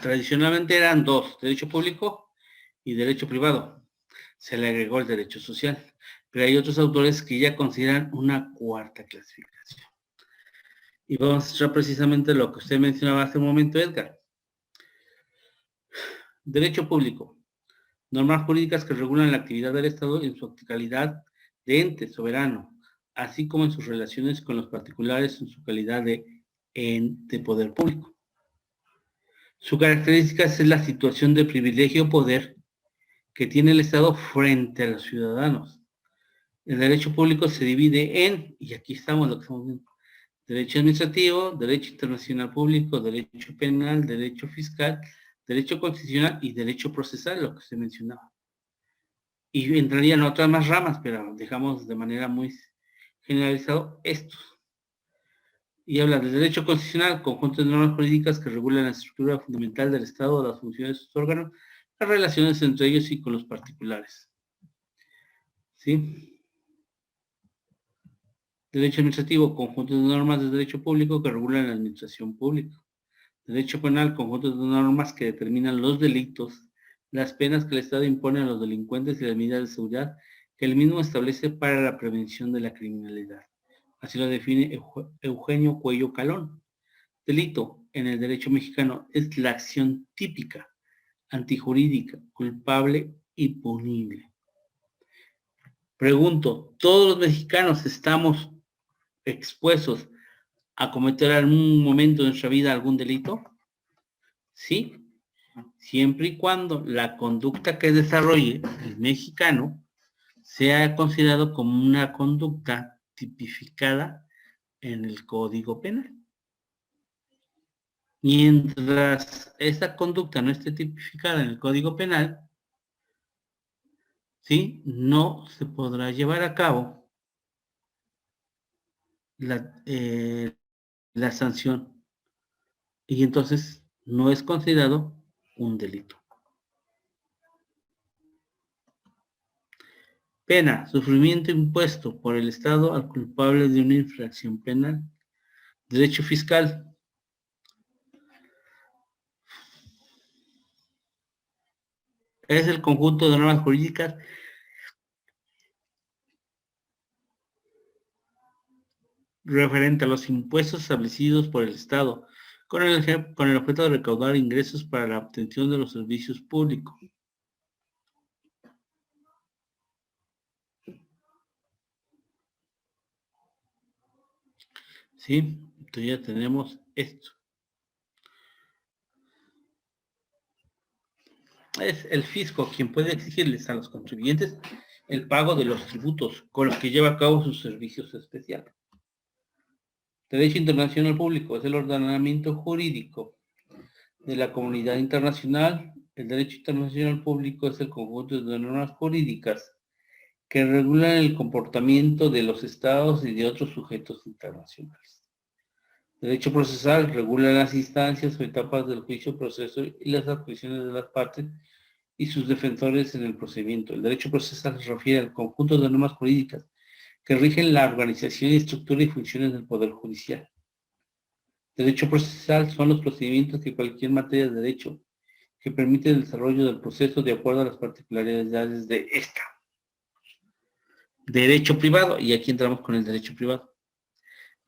tradicionalmente eran dos, derecho público y derecho privado. Se le agregó el derecho social, pero hay otros autores que ya consideran una cuarta clasificación. Y vamos a mostrar precisamente lo que usted mencionaba hace un momento, Edgar. Derecho público. Normas jurídicas que regulan la actividad del Estado en su calidad de ente soberano, así como en sus relaciones con los particulares en su calidad de ente poder público. Su característica es la situación de privilegio o poder que tiene el Estado frente a los ciudadanos. El derecho público se divide en, y aquí estamos lo que estamos viendo, derecho administrativo, derecho internacional público, derecho penal, derecho fiscal, derecho constitucional y derecho procesal, lo que se mencionaba. Y entrarían otras más ramas, pero dejamos de manera muy generalizado estos. Y habla del derecho constitucional, conjunto de normas jurídicas que regulan la estructura fundamental del Estado, las funciones de sus órganos, las relaciones entre ellos y con los particulares. ¿Sí? Derecho administrativo, conjunto de normas de derecho público que regulan la administración pública. Derecho penal, conjunto de normas que determinan los delitos, las penas que el Estado impone a los delincuentes y las medidas de seguridad que el mismo establece para la prevención de la criminalidad. Así lo define Eugenio Cuello Calón. Delito en el derecho mexicano es la acción típica, antijurídica, culpable y punible. Pregunto, ¿todos los mexicanos estamos expuestos a cometer en algún momento de nuestra vida algún delito? Sí, siempre y cuando la conducta que desarrolle el mexicano sea considerado como una conducta tipificada en el Código Penal. Mientras esa conducta no esté tipificada en el Código Penal, ¿sí?, no se podrá llevar a cabo la sanción. Y entonces no es considerado un delito. Pena, sufrimiento impuesto por el Estado al culpable de una infracción penal. Derecho fiscal. Es el conjunto de normas jurídicas referente a los impuestos establecidos por el Estado, con el objeto de recaudar ingresos para la obtención de los servicios públicos. ¿Sí? Entonces ya tenemos esto. Es el fisco quien puede exigirles a los contribuyentes el pago de los tributos con los que lleva a cabo sus servicios especiales. Derecho internacional público es el ordenamiento jurídico de la comunidad internacional. El derecho internacional público es el conjunto de normas jurídicas que regulan el comportamiento de los estados y de otros sujetos internacionales. Derecho procesal regula las instancias o etapas del juicio, proceso y las actuaciones de las partes y sus defensores en el procedimiento. El derecho procesal se refiere al conjunto de normas jurídicas que rigen la organización, estructura y funciones del Poder Judicial. Derecho procesal son los procedimientos de cualquier materia de derecho que permite el desarrollo del proceso de acuerdo a las particularidades de esta. Derecho privado, y aquí entramos con el derecho privado.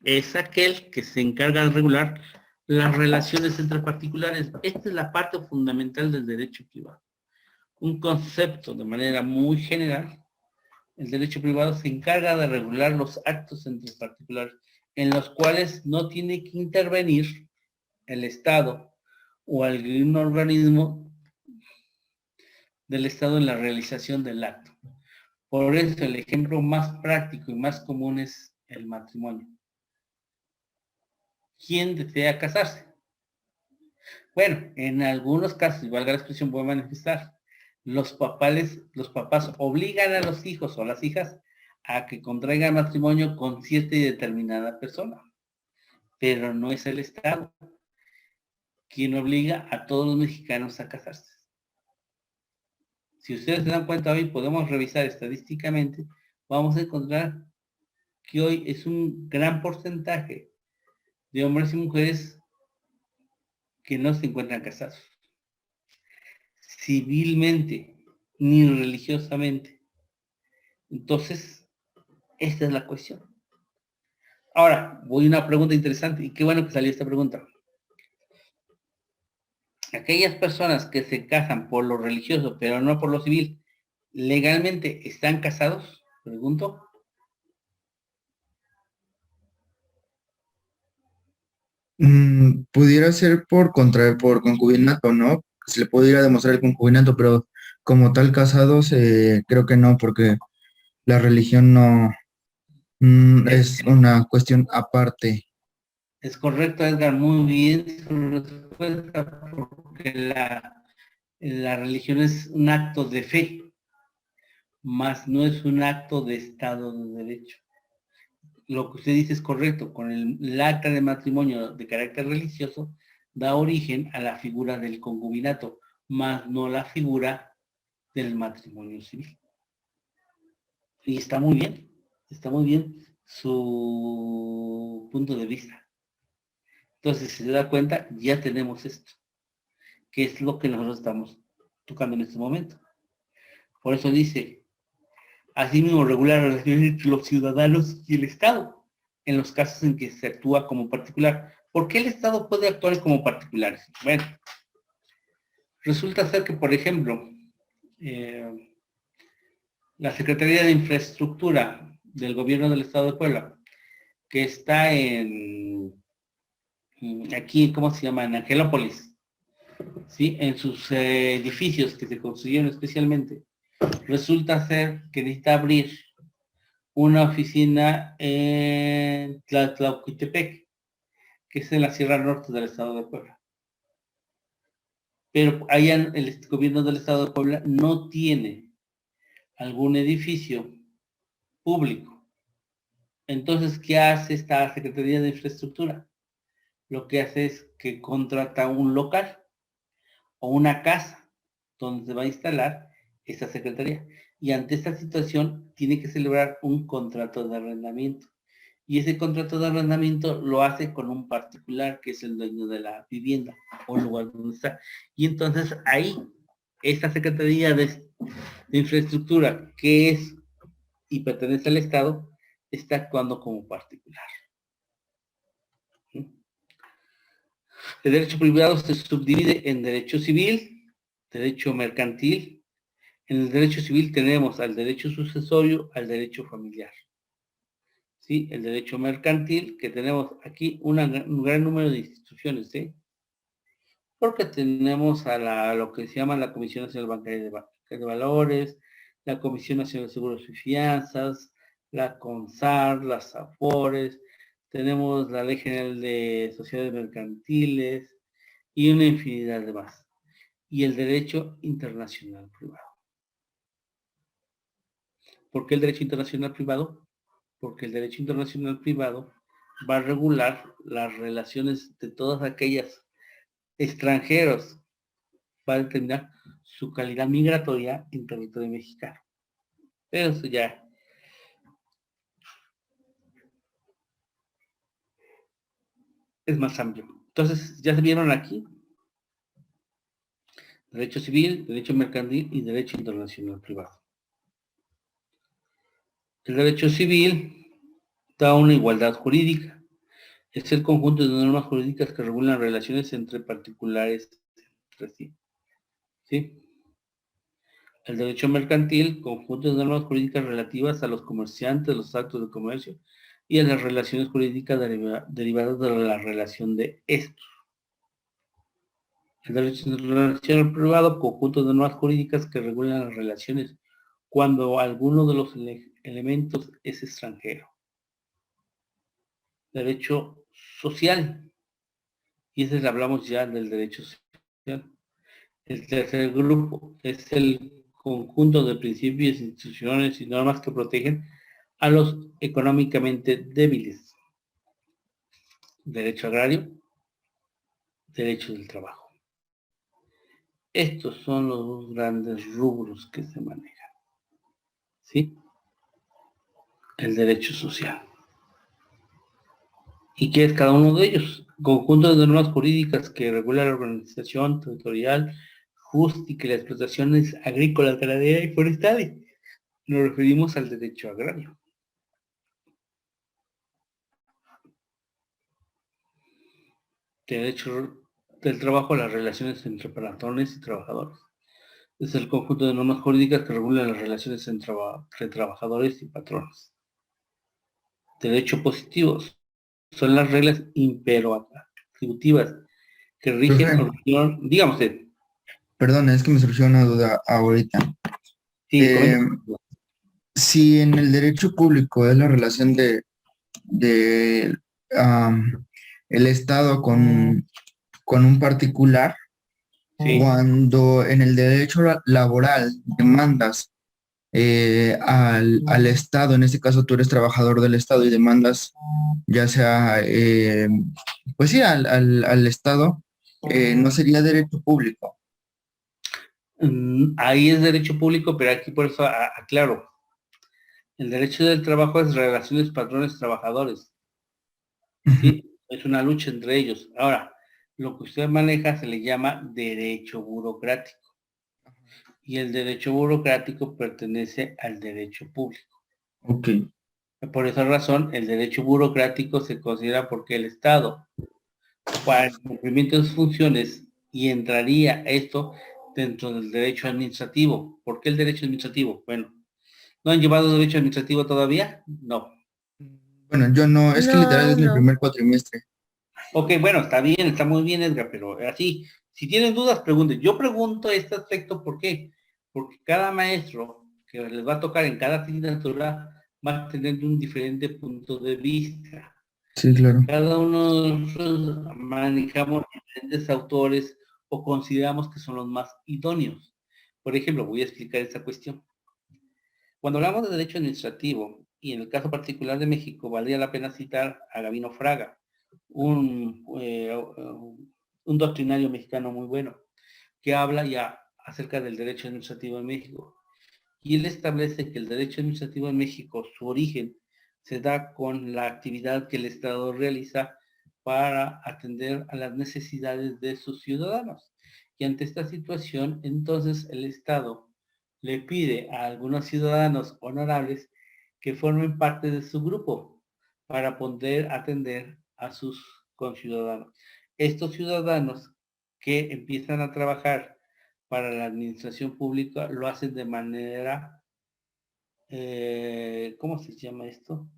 Es aquel que se encarga de regular las relaciones entre particulares. Esta es la parte fundamental del derecho privado. Un concepto de manera muy general. El derecho privado se encarga de regular los actos entre particulares en los cuales no tiene que intervenir el Estado o algún organismo del Estado en la realización del acto. Por eso el ejemplo más práctico y más común es el matrimonio. ¿Quién desea casarse? Bueno, en algunos casos, y valga la expresión, voy a manifestar, los papás obligan a los hijos o las hijas a que contraigan matrimonio con cierta y determinada persona, pero no es el Estado quien obliga a todos los mexicanos a casarse. Si ustedes se dan cuenta hoy, podemos revisar estadísticamente, vamos a encontrar que hoy es un gran porcentaje de hombres y mujeres que no se encuentran casados, civilmente ni religiosamente. Entonces, esta es la cuestión. Ahora, voy a una pregunta interesante, y qué bueno que salió esta pregunta. Aquellas personas que se casan por lo religioso, pero no por lo civil, ¿legalmente están casados? Pregunto. Pudiera ser por concubinato, ¿no? Se le pudiera demostrar el concubinato, pero como tal casados, creo que no, porque la religión no es una cuestión aparte. Es correcto, Edgar, muy bien su respuesta, porque la religión es un acto de fe, más no es un acto de Estado de Derecho. Lo que usted dice es correcto, con el acta de matrimonio de carácter religioso da origen a la figura del concubinato, más no la figura del matrimonio civil. Y está muy bien su punto de vista. Entonces, si se da cuenta, ya tenemos esto, que es lo que nosotros estamos tocando en este momento. Por eso dice, asimismo regular las relaciones entre los ciudadanos y el Estado, en los casos en que se actúa como particular. ¿Por qué el Estado puede actuar como particular? Bueno, resulta ser que, por ejemplo, la Secretaría de Infraestructura del Gobierno del Estado de Puebla, que está aquí, ¿cómo se llama? En Angelópolis, ¿sí? En sus edificios que se construyeron especialmente, resulta ser que necesita abrir una oficina en Tlatlauquitepec, que es en la Sierra Norte del Estado de Puebla. Pero allá el gobierno del Estado de Puebla no tiene algún edificio público. Entonces, ¿qué hace esta Secretaría de Infraestructura? Lo que hace es que contrata un local o una casa donde se va a instalar esta secretaría. Y ante esta situación tiene que celebrar un contrato de arrendamiento. Y ese contrato de arrendamiento lo hace con un particular que es el dueño de la vivienda o lugar donde está. Y entonces ahí, esta Secretaría de Infraestructura, que es y pertenece al Estado, está actuando como particular. El derecho privado se subdivide en derecho civil, derecho mercantil. En el derecho civil tenemos al derecho sucesorio, al derecho familiar. ¿Sí? El derecho mercantil, que tenemos aquí un gran número de instituciones, ¿sí? Porque tenemos a lo que se llama la Comisión Nacional Bancaria de Valores, la Comisión Nacional de Seguros y Fianzas, la CONSAR, las AFORES, tenemos la Ley General de Sociedades Mercantiles y una infinidad de más. Y el derecho internacional privado. ¿Por qué el derecho internacional privado? Porque el derecho internacional privado va a regular las relaciones de todas aquellas extranjeros, va a determinar su calidad migratoria en territorio mexicano. Pero eso ya es más amplio. Entonces, ya se vieron aquí, derecho civil, derecho mercantil y derecho internacional privado. El derecho civil da una igualdad jurídica. Es el conjunto de normas jurídicas que regulan relaciones entre particulares entre sí. ¿Sí? El derecho mercantil, conjunto de normas jurídicas relativas a los comerciantes, los actos de comercio y a las relaciones jurídicas derivadas de la relación de estos. El derecho internacional privado, conjunto de normas jurídicas que regulan las relaciones cuando alguno de los elementos es extranjero. Derecho social, y ese hablamos ya del derecho social. El tercer grupo es el conjunto de principios, instituciones y normas que protegen a los económicamente débiles. Derecho agrario, derecho del trabajo. Estos son los dos grandes rubros que se manejan. ¿Sí? El derecho social. ¿Y qué es cada uno de ellos? Conjunto de normas jurídicas que regula la organización territorial, justa y las explotaciones agrícolas, ganaderas y forestales. Nos referimos al derecho agrario. Derecho del trabajo a las relaciones entre patrones y trabajadores. Es el conjunto de normas jurídicas que regulan las relaciones entre trabajadores y patrones. Derecho positivo. Son las reglas imperativas que rigen, digamos. Perdón, es que me surgió una duda ahorita. Sí, si en el derecho público es la relación de el Estado con un particular, Sí. Cuando en el derecho laboral demandas al Estado, en este caso tú eres trabajador del Estado y demandas ya sea, pues sí, al Estado, no sería derecho público. Ahí es derecho público, pero aquí por eso aclaro. El derecho del trabajo es relaciones patrones-trabajadores. ¿Sí? Es una lucha entre ellos. Ahora, lo que usted maneja se le llama derecho burocrático. Y el derecho burocrático pertenece al derecho público. Ok. Por esa razón, el derecho burocrático se considera porque el Estado, para el cumplimiento de sus funciones, y entraría esto dentro del derecho administrativo. ¿Por qué el derecho administrativo? Bueno, ¿no han llevado derecho administrativo todavía? No. Bueno, yo no, es que No, literal es aún mi no. primer cuatrimestre. Ok, bueno, está bien, está muy bien, Edgar, pero así, si tienen dudas, pregunten. Yo pregunto este aspecto, ¿por qué? Porque cada maestro que les va a tocar en cada asignatura va a tener un diferente punto de vista. Sí, claro. Cada uno de nosotros manejamos diferentes autores o consideramos que son los más idóneos. Por ejemplo, voy a explicar esta cuestión. Cuando hablamos de derecho administrativo, y en el caso particular de México, valdría la pena citar a Gabino Fraga, un doctrinario mexicano muy bueno, que habla ya acerca del derecho administrativo en México. Y él establece que el derecho administrativo en México, su origen, se da con la actividad que el Estado realiza para atender a las necesidades de sus ciudadanos. Y ante esta situación, entonces el Estado le pide a algunos ciudadanos honorables que formen parte de su grupo para poder atender a sus conciudadanos. Estos ciudadanos que empiezan a trabajar para la administración pública lo hacen de manera, ¿cómo se llama esto?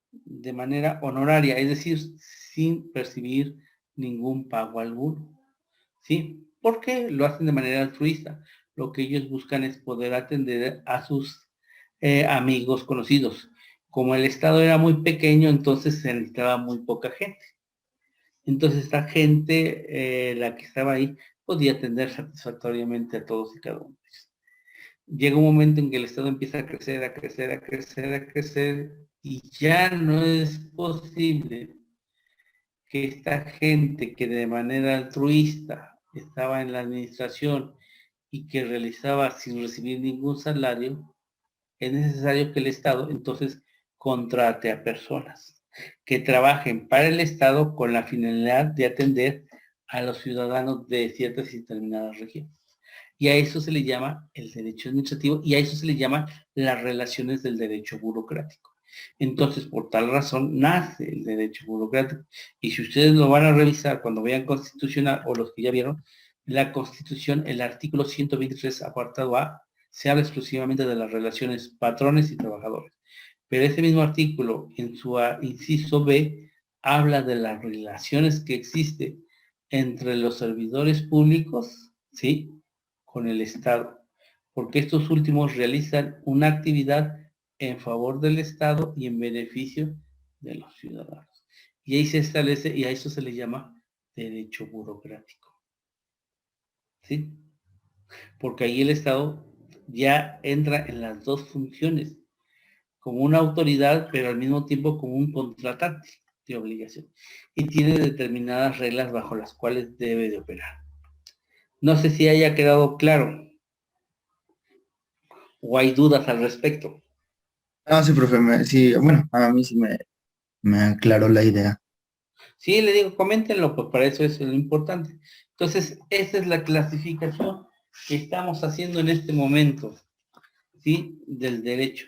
De manera honoraria, es decir, sin percibir ningún pago alguno. ¿Sí? Porque lo hacen de manera altruista. Lo que ellos buscan es poder atender a sus amigos conocidos. Como el estado era muy pequeño, entonces se necesitaba muy poca gente. Entonces esta gente, la que estaba ahí, podía atender satisfactoriamente a todos y cada uno de ellos. Llega un momento en que el Estado empieza a crecer, a crecer, a crecer, a crecer, y ya no es posible que esta gente que de manera altruista estaba en la administración y que realizaba sin recibir ningún salario, es necesario que el Estado entonces contrate a personas que trabajen para el Estado con la finalidad de atender a los ciudadanos de ciertas y determinadas regiones. Y a eso se le llama el derecho administrativo y a eso se le llama las relaciones del derecho burocrático. Entonces, por tal razón, nace el derecho burocrático. Y si ustedes lo van a revisar cuando vean constitucional o los que ya vieron, la Constitución, el artículo 123, apartado A, se habla exclusivamente de las relaciones patrones y trabajadores. Pero ese mismo artículo, en su inciso B, habla de las relaciones que existen entre los servidores públicos, ¿sí?, con el Estado, porque estos últimos realizan una actividad en favor del Estado y en beneficio de los ciudadanos. Y ahí se establece, y a eso se le llama derecho burocrático, ¿sí? Porque ahí el Estado ya entra en las dos funciones, como una autoridad, pero al mismo tiempo como un contratante de obligación. Y tiene determinadas reglas bajo las cuales debe de operar. No sé si haya quedado claro o hay dudas al respecto. Ah, sí, profe, sí, bueno, a mí sí me aclaró la idea. Sí, le digo, coméntenlo, pues para eso es lo importante. Entonces, esa es la clasificación que estamos haciendo en este momento, ¿sí? Del derecho.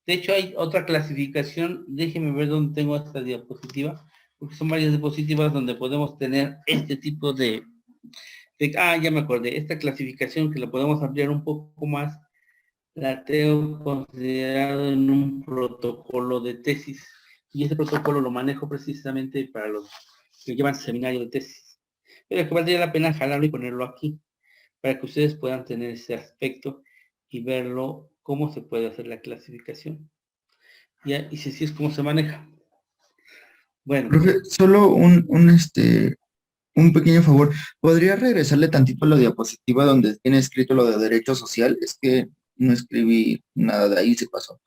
De hecho, hay otra clasificación, déjenme ver dónde tengo esta diapositiva, porque son varias diapositivas donde podemos tener este tipo ya me acordé, esta clasificación que la podemos ampliar un poco más, la tengo considerado en un protocolo de tesis. Y ese protocolo lo manejo precisamente para los que llevan seminario de tesis. Pero que valdría la pena jalarlo y ponerlo aquí, para que ustedes puedan tener ese aspecto y verlo cómo se puede hacer la clasificación. Y si es cómo se maneja. Bueno, Profe, solo un Un pequeño favor, ¿podría regresarle tantito a la diapositiva donde tiene escrito lo de derecho social? Es que no escribí nada de ahí, se pasó.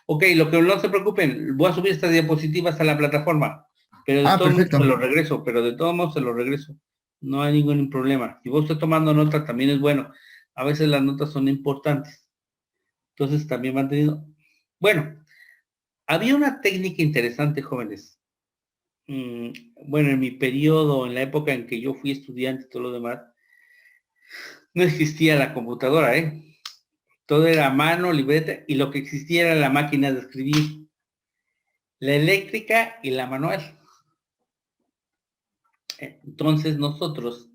Ok, lo que no se preocupen, voy a subir estas diapositivas a la plataforma, pero de Ah, todos modos perfecto. se lo regreso, pero de todos modos se lo regreso. No hay ningún problema. Si vos estás tomando nota, también es bueno. A veces las notas son importantes. Entonces también van teniendo... Bueno, había una técnica interesante, jóvenes. Mm, bueno, en mi periodo, en la época en que yo fui estudiante y todo lo demás, no existía la computadora, ¿eh? Todo era a mano, libreta, y lo que existía era la máquina de escribir, la eléctrica y la manual. Entonces nosotros,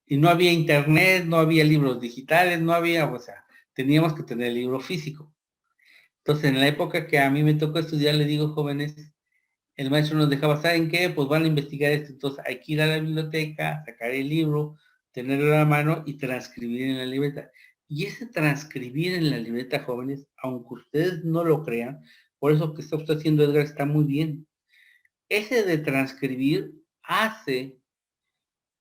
y no había internet, no había libros digitales, no había, o sea, teníamos que tener el libro físico. Entonces, en la época que a mí me tocó estudiar, le digo, jóvenes, el maestro nos dejaba, ¿saben qué? Pues van a investigar esto, entonces hay que ir a la biblioteca, sacar el libro, tenerlo a la mano y transcribir en la libreta. Y ese transcribir en la libreta, jóvenes, aunque ustedes no lo crean, por eso que está usted haciendo, Edgar, está muy bien. Ese de transcribir hace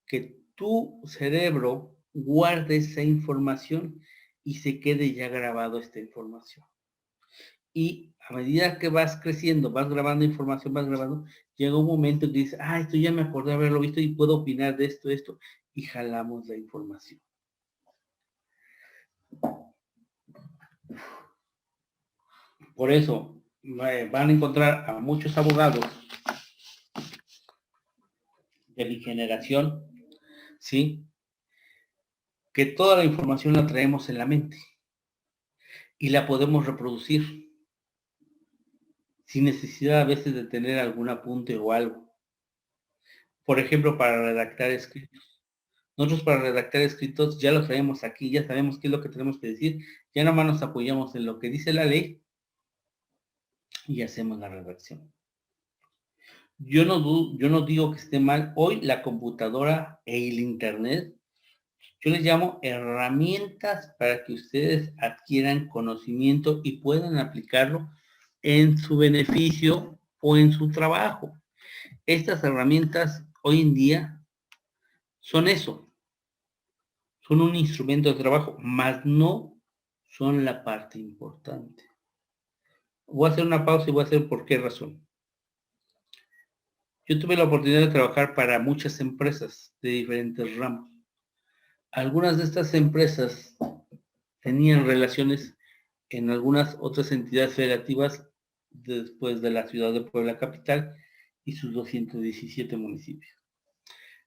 que tu cerebro guarde esa información y se quede ya grabado esta información. Y a medida que vas creciendo, vas grabando información, vas grabando, llega un momento que dices, ah, esto ya me acordé de haberlo visto y puedo opinar de esto, y jalamos la información. Por eso van a encontrar a muchos abogados de mi generación, ¿sí? Que toda la información la traemos en la mente y la podemos reproducir sin necesidad a veces de tener algún apunte o algo. Por ejemplo, para redactar escritos. Nosotros para redactar escritos ya lo traemos aquí, ya sabemos qué es lo que tenemos que decir, ya nomás nos apoyamos en lo que dice la ley y hacemos la redacción. Yo no digo que esté mal. Hoy la computadora e el internet, yo les llamo herramientas para que ustedes adquieran conocimiento y puedan aplicarlo en su beneficio o en su trabajo. Estas herramientas hoy en día son eso, son un instrumento de trabajo, más no son la parte importante. Voy a hacer una pausa y voy a hacer por qué razón. Yo tuve la oportunidad de trabajar para muchas empresas de diferentes ramos. Algunas de estas empresas tenían relaciones en algunas otras entidades federativas después de la ciudad de Puebla capital y sus 217 municipios.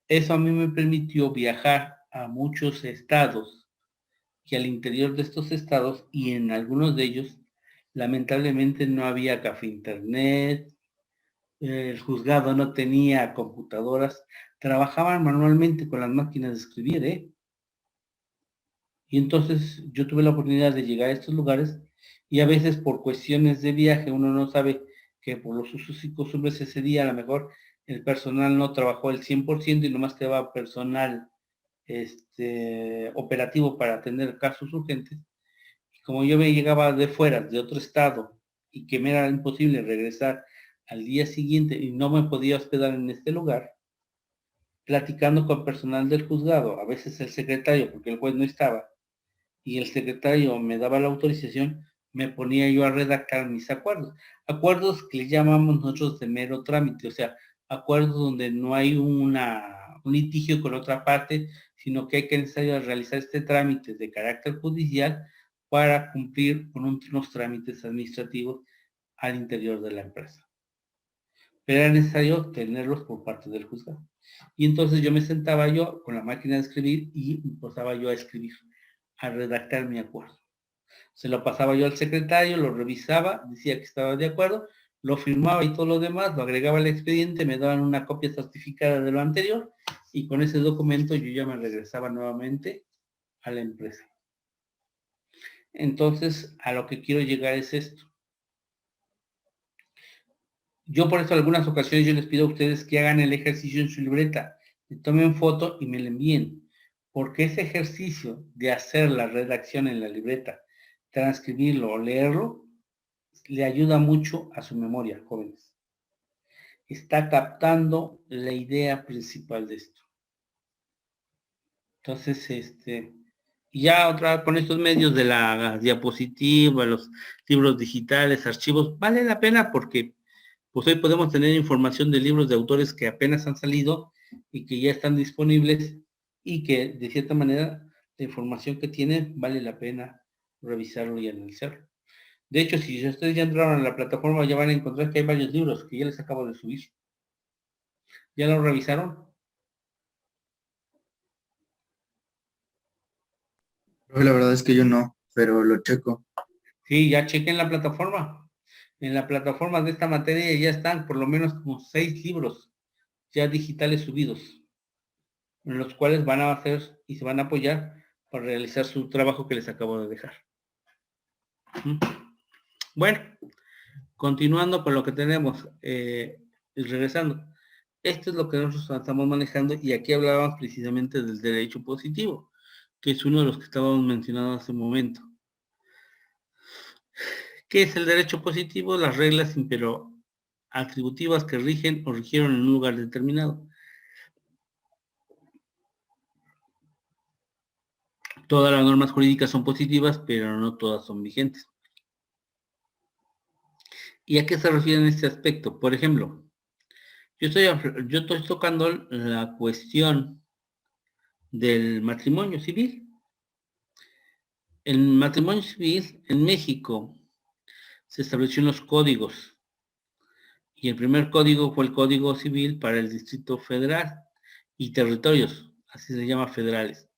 Eso a mí me permitió viajar a muchos estados y al interior de estos estados y en algunos de ellos lamentablemente no había café internet, el juzgado no tenía computadoras, trabajaban manualmente con las máquinas de escribir, ¿eh? Y entonces yo tuve la oportunidad de llegar a estos lugares y a veces por cuestiones de viaje uno no sabe que por los usos y costumbres ese día a lo mejor el personal no trabajó el 100% y nomás quedaba personal operativo para atender casos urgentes. Y como yo me llegaba de fuera, de otro estado, y que me era imposible regresar al día siguiente y no me podía hospedar en este lugar, platicando con personal del juzgado, a veces el secretario, porque el juez no estaba, y el secretario me daba la autorización, me ponía yo a redactar mis acuerdos. Acuerdos que le llamamos nosotros de mero trámite, o sea, acuerdos donde no hay un litigio con otra parte, sino que hay que necesario realizar este trámite de carácter judicial para cumplir con unos trámites administrativos al interior de la empresa. Pero era necesario tenerlos por parte del juzgado. Y entonces yo me sentaba yo con la máquina de escribir y empezaba yo a escribir, a redactar mi acuerdo. Se lo pasaba yo al secretario, lo revisaba, decía que estaba de acuerdo, lo firmaba y todo lo demás, lo agregaba al expediente, me daban una copia certificada de lo anterior y con ese documento yo ya me regresaba nuevamente a la empresa. Entonces, a lo que quiero llegar es esto. Yo por eso en algunas ocasiones yo les pido a ustedes que hagan el ejercicio en su libreta, le tomen foto y me la envíen, porque ese ejercicio de hacer la redacción en la libreta, transcribirlo o leerlo, le ayuda mucho a su memoria, jóvenes. Está captando la idea principal de esto. Entonces, ya otra vez con estos medios de la diapositiva, los libros digitales, archivos, vale la pena porque pues hoy podemos tener información de libros de autores que apenas han salido y que ya están disponibles y que de cierta manera la información que tienen vale la pena revisarlo y analizarlo. De hecho, si ustedes ya entraron a la plataforma ya van a encontrar que hay varios libros que ya les acabo de subir. ¿Ya lo revisaron? La verdad es que yo no, pero lo checo. Sí, ya chequen la plataforma. En la plataforma de esta materia ya están por lo menos como 6 libros ya digitales subidos, en los cuales van a hacer y se van a apoyar para realizar su trabajo que les acabo de dejar. Bueno, continuando con lo que tenemos, y regresando. Esto es lo que nosotros estamos manejando y aquí hablábamos precisamente del derecho positivo, que es uno de los que estábamos mencionando hace un momento. ¿Qué es el derecho positivo? Las reglas impero-atributivas que rigen o rigieron en un lugar determinado. Todas las normas jurídicas son positivas, pero no todas son vigentes. ¿Y a qué se refiere en este aspecto? Por ejemplo, yo estoy tocando la cuestión del matrimonio civil. El matrimonio civil en México se estableció en los códigos y el primer código fue el Código Civil para el Distrito Federal y territorios, así se llama federales.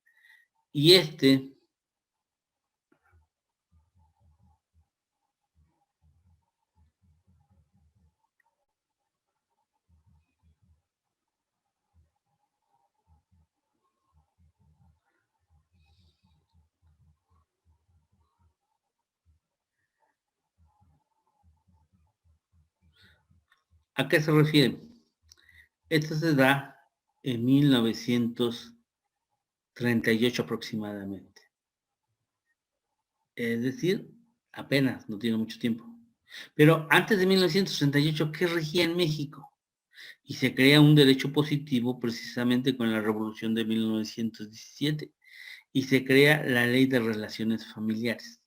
Y ¿a qué se refiere? Esto se da en 1938 aproximadamente. Es decir, apenas, no tiene mucho tiempo. Pero antes de 1938, ¿qué regía en México? Y se crea un derecho positivo precisamente con la Revolución de 1917 y se crea la Ley de Relaciones Familiares.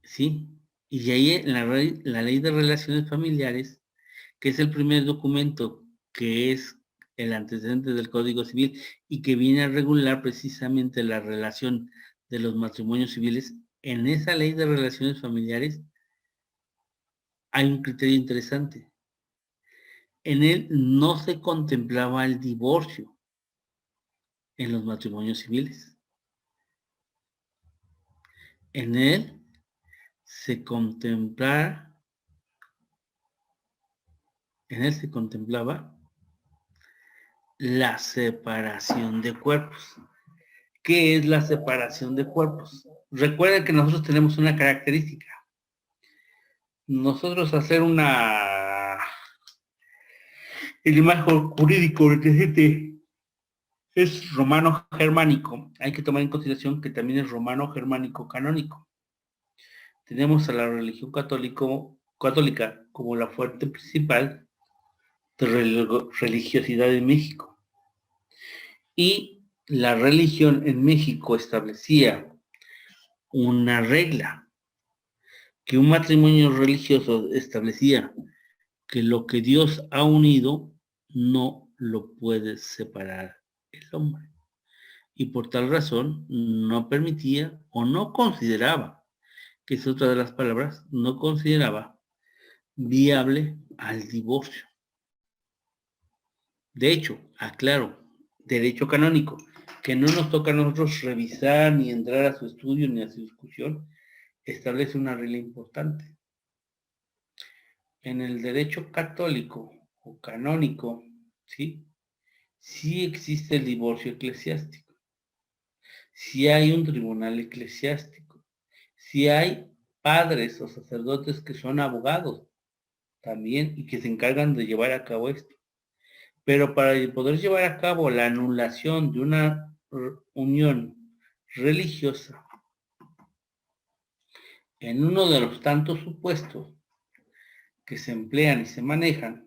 ¿Sí? Y de ahí la Ley de Relaciones Familiares, que es el primer documento que es el antecedente del Código Civil y que viene a regular precisamente la relación de los matrimonios civiles. En esa Ley de Relaciones Familiares hay un criterio interesante. En él no se contemplaba el divorcio en los matrimonios civiles. En él se contemplaba la separación de cuerpos. ¿Qué es la separación de cuerpos? Recuerden que nosotros tenemos una característica. Nosotros hacer el imagen jurídico es romano-germánico. Hay que tomar en consideración que también es romano-germánico canónico. Tenemos a la religión católica como la fuente principal de religiosidad en México. Y la religión en México establecía una regla, que un matrimonio religioso establecía que lo que Dios ha unido no lo puede separar el hombre. Y por tal razón no permitía o no consideraba, que es otra de las palabras, no consideraba viable al divorcio. De hecho, aclaro, derecho canónico, que no nos toca a nosotros revisar ni entrar a su estudio ni a su discusión, establece una regla importante. En el derecho católico o canónico, ¿sí? Sí existe el divorcio eclesiástico. Sí hay un tribunal eclesiástico. Sí hay padres o sacerdotes que son abogados también y que se encargan de llevar a cabo esto. Pero para poder llevar a cabo la anulación de una unión religiosa en uno de los tantos supuestos que se emplean y se manejan,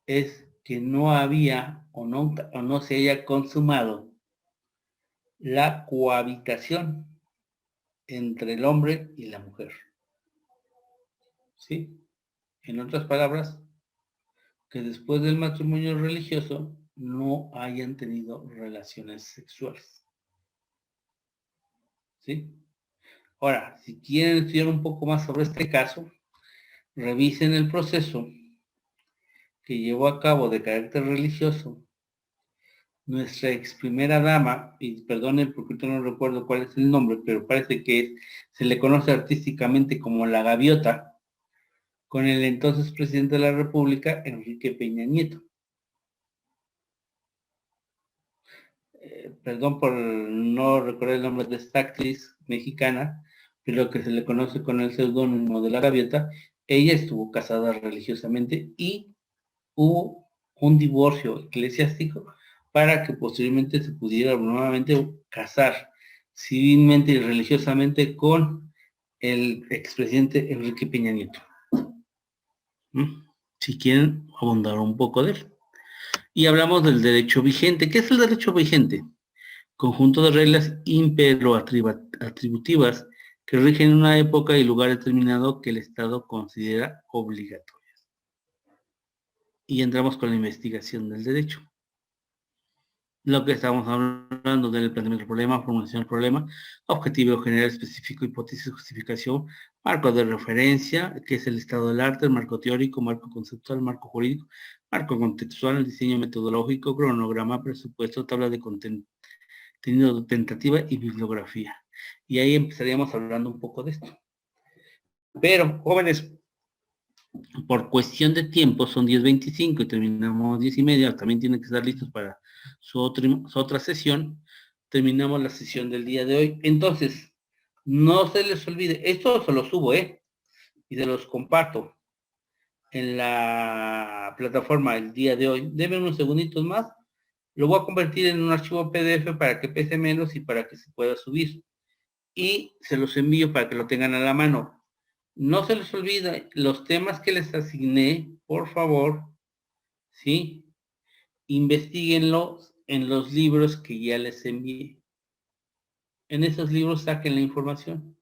es que no había o no se haya consumado la cohabitación entre el hombre y la mujer. ¿Sí? En otras palabras, que después del matrimonio religioso no hayan tenido relaciones sexuales. ¿Sí? Ahora, si quieren estudiar un poco más sobre este caso, revisen el proceso que llevó a cabo de carácter religioso nuestra ex primera dama, y perdonen porque ahorita no recuerdo cuál es el nombre, pero parece que se le conoce artísticamente como la Gaviota, con el entonces presidente de la República, Enrique Peña Nieto. Perdón por no recordar el nombre de esta actriz mexicana, pero que se le conoce con el seudónimo de la Gaviota. Ella estuvo casada religiosamente y hubo un divorcio eclesiástico para que posteriormente se pudiera nuevamente casar civilmente y religiosamente con el expresidente Enrique Peña Nieto. Si quieren abundar un poco de él. Y hablamos del derecho vigente. ¿Qué es el derecho vigente? Conjunto de reglas impero-atributivas que rigen una época y lugar determinado que el Estado considera obligatorias. Y entramos con la investigación del derecho. Lo que estamos hablando del planteamiento del problema, formulación del problema, objetivo general, específico, hipótesis, justificación, marco de referencia, que es el estado del arte, el marco teórico, marco conceptual, marco jurídico, marco contextual, el diseño metodológico, cronograma, presupuesto, tabla de contenido, tentativa y bibliografía. Y ahí empezaríamos hablando un poco de esto. Pero, jóvenes, por cuestión de tiempo, son 10:25 y terminamos 10:30, también tienen que estar listos para su otra sesión. Terminamos la sesión del día de hoy. Entonces, no se les olvide, esto se lo subo, y se los comparto en la plataforma el día de hoy. Denme unos segunditos más, lo voy a convertir en un archivo PDF para que pese menos y para que se pueda subir. Y se los envío para que lo tengan a la mano. No se les olvide los temas que les asigné, por favor, ¿sí? Investíguenlos en los libros que ya les envié. En esos libros saquen la información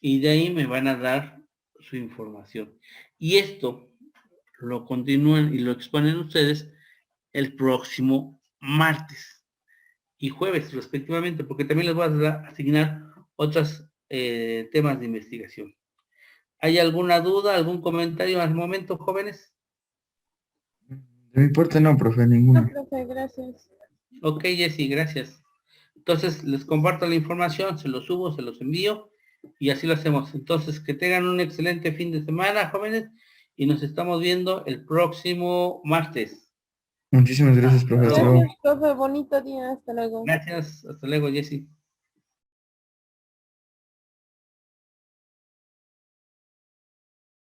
y de ahí me van a dar su información. Y esto lo continúan y lo exponen ustedes el próximo martes y jueves respectivamente, porque también les voy a asignar otros temas de investigación. ¿Hay alguna duda, algún comentario al momento, jóvenes? De mi parte no, profe, ninguno. No, profe, gracias. Ok, Jessy, gracias. Entonces, les comparto la información, se los subo, se los envío, y así lo hacemos. Entonces, que tengan un excelente fin de semana, jóvenes, y nos estamos viendo el próximo martes. Muchísimas gracias, profe. Hasta luego. Gracias, profe, bonito día, hasta luego. Gracias, hasta luego, Jessy.